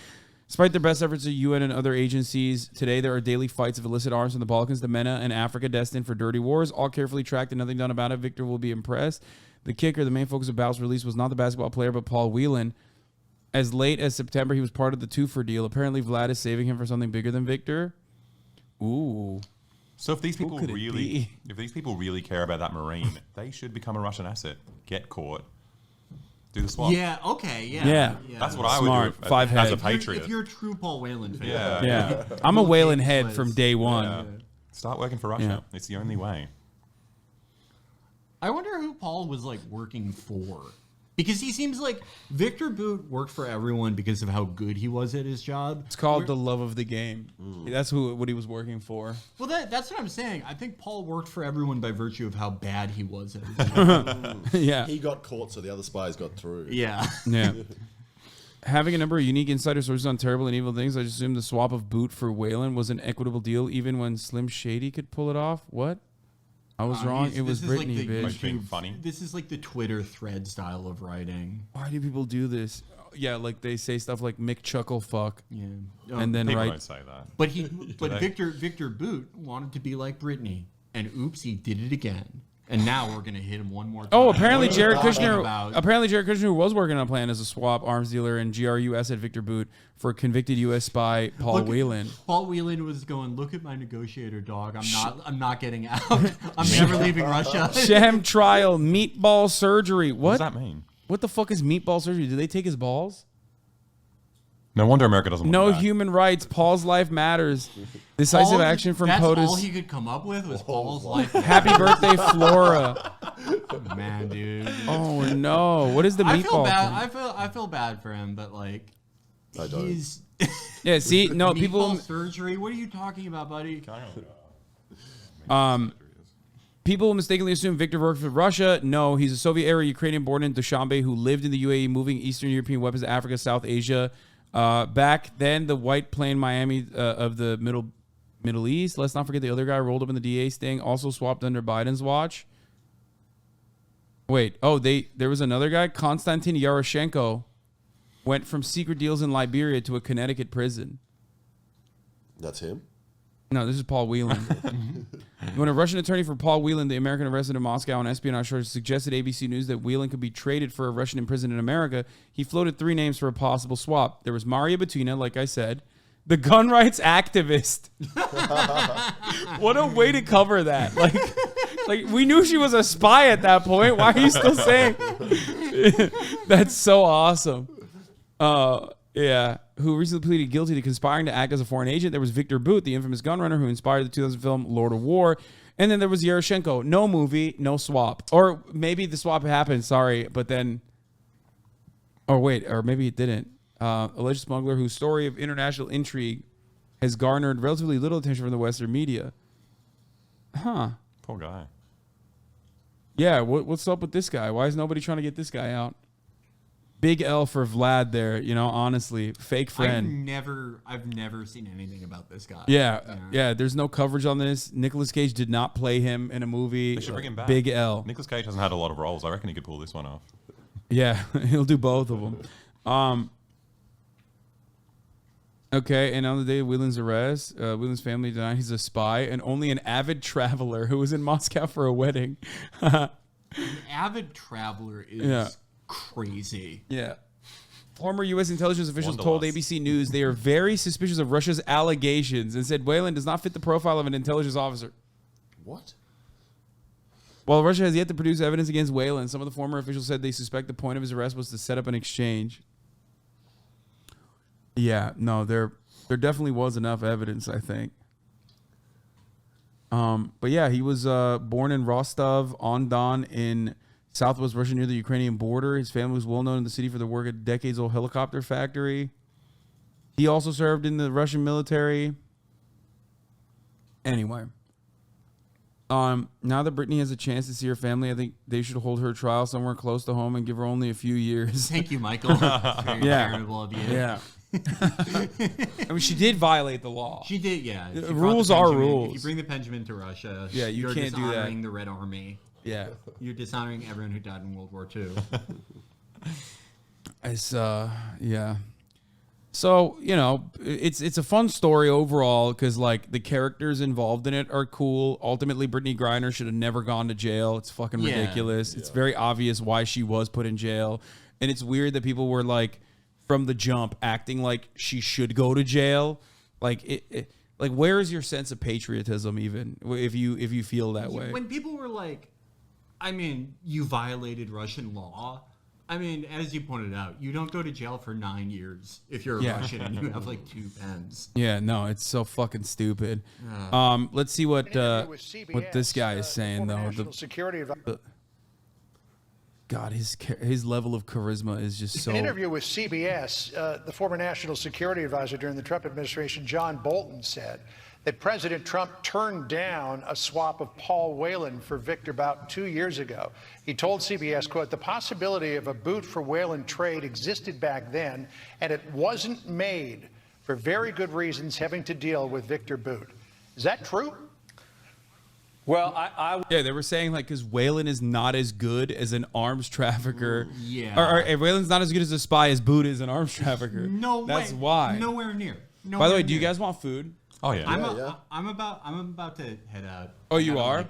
Despite their best efforts at UN and other agencies, today there are daily fights of illicit arms from the Balkans to MENA and Africa destined for dirty wars, all carefully tracked and nothing done about it. Viktor will be impressed. The kicker, the main focus of Bout's release, was not the basketball player, but Paul Whelan. As late as September, he was part of the two-for deal. Apparently, Vlad is saving him for something bigger than Viktor. Ooh. So if these people really care about that Marine, they should become a Russian asset. Get caught. Do the swap. Yeah, okay, yeah. That's what I would do as a patriot. If you're a true Paul Whelan fan. Yeah. I'm a Whelan head from day one. Yeah. Start working for Russia. Yeah. It's the only way. I wonder who Paul was like working for. Because he seems like Viktor Bout worked for everyone because of how good he was at his job. It's called the love of the game. That's what he was working for. Well, that's what I'm saying. I think Paul worked for everyone by virtue of how bad he was at his job. Yeah. He got caught, so the other spies got through. Yeah. Yeah. Having a number of unique insider sources on terrible and evil things, I just assumed the swap of Bout for Whelan was an equitable deal, even when Slim Shady could pull it off. What? I was wrong. It was Brittney, like bitch. Being funny. This is like the Twitter thread style of writing. Why do people do this? Yeah, like they say stuff like Mick Chuckle fuck. Yeah. And then People don't say that. But Viktor Bout wanted to be like Brittney, and oops, he did it again. And now we're gonna hit him one more time. Oh, apparently Jared Kushner. Who was working on a plan as a swap arms dealer and GRU asset Viktor Bout for convicted U.S. spy Paul Whelan. Paul Whelan was going, look at my negotiator, dog. I'm not getting out. I'm never leaving Russia. Sham trial, meatball surgery. What does that mean? What the fuck is meatball surgery? Do they take his balls? No wonder America doesn't. No human rights. Paul's life matters. Decisive action from POTUS. That's all he could come up with was Paul's life. Happy birthday, Flora. Man, dude. Oh no! What is the meatball? I feel bad for him, but like, I don't. he's yeah. See, no meatball people. Surgery. What are you talking about, buddy? People mistakenly assume Viktor worked for Russia. No, he's a Soviet-era Ukrainian born in Dushanbe who lived in the UAE, moving Eastern European weapons to Africa, South Asia. Back then, the white plane Miami of the Middle East. Let's not forget the other guy rolled up in the DA sting, also swapped under Biden's watch. Wait, there was another guy, Konstantin Yaroshenko, went from secret deals in Liberia to a Connecticut prison. That's him? No, this is Paul Whelan. When a Russian attorney for Paul Whelan, the American arrested in Moscow on espionage charges, suggested ABC News that Whelan could be traded for a Russian imprisoned in America, he floated 3 names for a possible swap. There was Maria Butina, like I said, the gun rights activist. What a way to cover that. Like we knew she was a spy at that point. Why are you still saying? That's so awesome. Yeah. Who recently pleaded guilty to conspiring to act as a foreign agent. There was Viktor Bout, the infamous gun runner who inspired the 2000 film Lord of War. And then there was Yaroshenko. No movie, no swap. Or maybe the swap happened, sorry, but then... Or wait, or maybe it didn't. Alleged smuggler whose story of international intrigue has garnered relatively little attention from the Western media. Huh. Poor guy. Yeah, what's up with this guy? Why is nobody trying to get this guy out? Big L for Vlad there, honestly. Fake friend. I've never seen anything about this guy. Yeah, there's no coverage on this. Nicolas Cage did not play him in a movie. They should bring him back. Big L. Nicolas Cage hasn't had a lot of roles. I reckon he could pull this one off. Yeah, he'll do both of them. Okay, and on the day of Whelan's arrest, Whelan's family denied he's a spy and only an avid traveler who was in Moscow for a wedding. An avid traveler is... crazy. Yeah. Former U.S. intelligence officials told ABC News they are very suspicious of Russia's allegations and said Whelan does not fit the profile of an intelligence officer. What? While Russia has yet to produce evidence against Whelan, some of the former officials said they suspect the point of his arrest was to set up an exchange. Yeah, no, there definitely was enough evidence, I think. But yeah, he was born in Rostov-on-Don in Southwest Russia near the Ukrainian border. His family was well known in the city for their work at a decades-old helicopter factory. He also served in the Russian military. Anyway. Now that Brittney has a chance to see her family, I think they should hold her trial somewhere close to home and give her only a few years. Thank you, Michael. Very charitable of you. Yeah. I mean, she did violate the law. She did, yeah. She rules are rules. If you bring the Benjamin to Russia, yeah, you can't do that. You're dishonoring the Red Army. Yeah. You're dishonoring everyone who died in World War II. It's, yeah. So, it's a fun story overall because, like, the characters involved in it are cool. Ultimately, Brittney Griner should have never gone to jail. It's fucking ridiculous. Yeah. It's very obvious why she was put in jail. And it's weird that people were, like, from the jump acting like she should go to jail. Like, like, where is your sense of patriotism even if you feel that way? When people were like, I mean, you violated Russian law. I mean, as you pointed out, you don't go to jail for 9 years if you're a Russian and you have like 2 pens. Yeah, no, it's so fucking stupid. Let's see what this guy is saying though. God, his level of charisma is just so. In an interview with CBS, the former national security advisor during the Trump administration, John Bolton, said that President Trump turned down a swap of Paul Whelan for Viktor Bout 2 years ago. He told CBS, quote, the possibility of a Bout for Whelan trade existed back then, and it wasn't made for very good reasons having to deal with Viktor Bout. Is that true? Well, yeah, they were saying like because Whelan is not as good as an arms trafficker. Yeah. Or Whelan's not as good as a spy as Bout is an arms trafficker. No, that's why. Nowhere near. By the way, do you guys want food? Oh yeah. I'm about to head out. Oh, you are?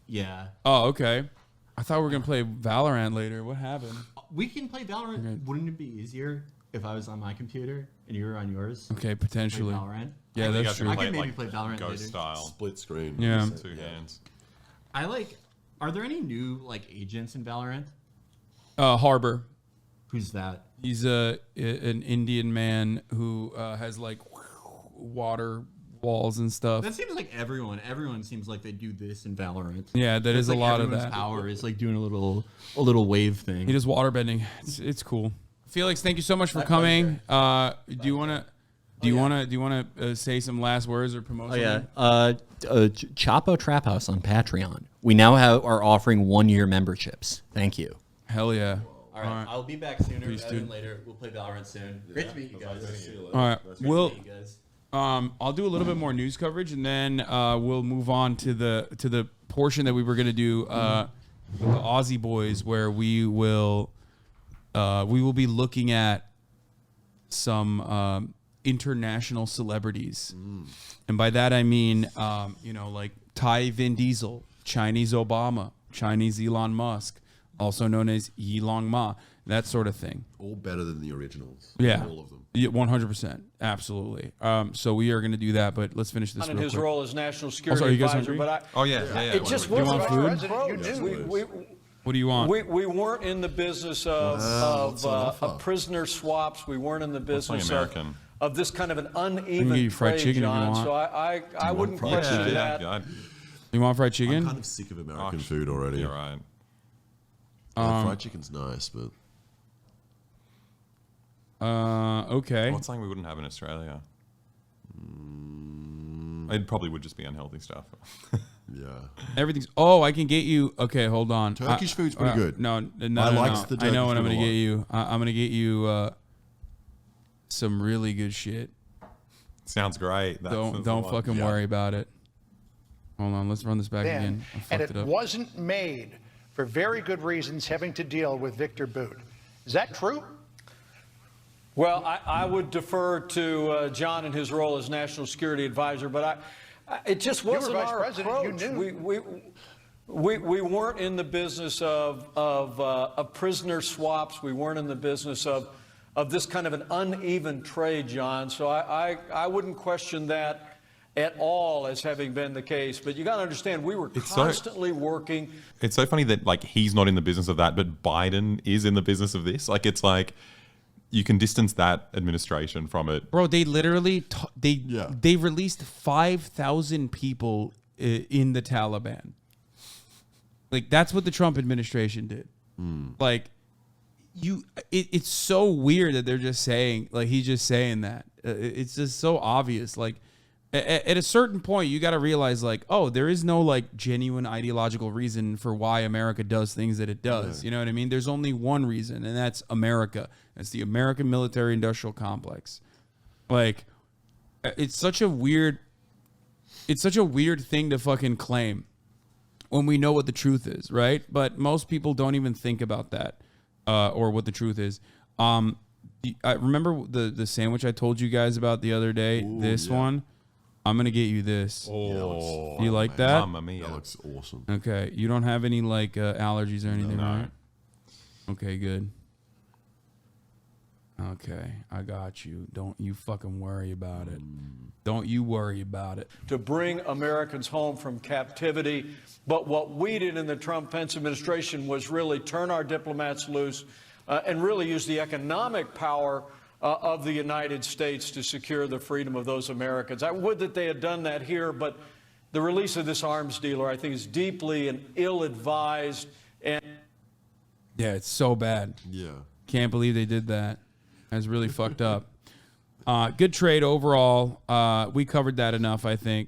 Yeah. Oh, okay. I thought we were gonna play Valorant later. What happened? We can play Valorant. Okay. Wouldn't it be easier if I was on my computer and you were on yours? Okay, potentially. Play Valorant. Yeah, that's true. I can maybe play Valorant Ghost later. style. Split screen. Yeah. Two hands. I like. Are there any new like agents in Valorant? Harbor. Who's that? He's an Indian man who has like water walls and stuff. That seems like everyone. Everyone seems like they do this in Valorant. Yeah, that is like a lot of everyone's that. Power is like doing a little wave thing. He does water bending. It's cool. Felix, thank you so much for coming. Do you want to say some last words or promote? Oh yeah, Chapo Trap House on Patreon. We now are offering 1-year memberships. Thank you. Hell yeah. All right, I'll be back sooner rather than later. We'll play Valorant soon. Great to meet you guys. All right, I'll do a little bit more news coverage, and then we'll move on to the portion that we were going to do with the Aussie boys, where we will be looking at some international celebrities, and by that I mean like Thai Vin Diesel, Chinese Obama, Chinese Elon Musk, also known as Yilong Ma, that sort of thing. All better than the originals. Yeah. All of them. Yeah, 100%. Absolutely. So we are going to do that, but let's finish this In real his quick. role as national security Also, are you guys advisor, hungry? but it just Do you want wasn't food? What do you want? We weren't in the business of prisoner swaps. We weren't in the business of this kind of an uneven you fried trade, chicken if you John. want. So I wouldn't question that. You want fried chicken? I'm kind of sick of American food already. You're right. Fried chicken's nice, but okay. What's something we wouldn't have in Australia? It probably would just be unhealthy stuff. Yeah. Everything's. Oh, I can get you. Okay, hold on. Turkish food's pretty good. No, I like the I know Turkish what I'm food gonna a get lot. you. I'm gonna get you some really good shit. Sounds great. Don't fucking worry about it. Hold on, let's run this back Then, again. I and fucked it it up. wasn't made for very good reasons having to deal with Viktor Bout. Is that true? Well, I would defer to John in his role as national security advisor, but it just You were wasn't vice our president, you approach. knew. We weren't in the business of prisoner swaps. We weren't in the business of this kind of an uneven trade, John. So I wouldn't question that at all as having been the case. But you got to understand, we were constantly working. It's so funny that like he's not in the business of that, but Biden is in the business of this. Like it's like you can distance that administration from it. Bro, they literally they released 5,000 people in the Taliban. Like that's what the Trump administration did. Like it's so weird that they're just saying, like he's just saying that. It's just so obvious. Like at a certain point, you got to realize, like, oh, there is no like genuine ideological reason for why America does things that it does. You know what I mean? There's only one reason, and that's America. That's the American military-industrial complex. Like, it's such a weird thing to fucking claim when we know what the truth is, right? But most people don't even think about that or what the truth is. I remember the sandwich I told you guys about the other day. This one. I'm going to get you this. Oh, you like that? Mamma mia. That looks awesome. Okay. You don't have any like allergies or anything, right? Okay, good. Okay, I got you. Don't you fucking worry about it. Don't you worry about it. To bring Americans home from captivity. But what we did in the Trump-Pence administration was really turn our diplomats loose and really use the economic power of the United States to secure the freedom of those Americans. I would that they had done that here, but the release of this arms dealer, I think, is deeply and ill-advised. And yeah, it's so bad. Yeah. Can't believe they did that. That's really fucked up. Good trade overall. We covered that enough, I think.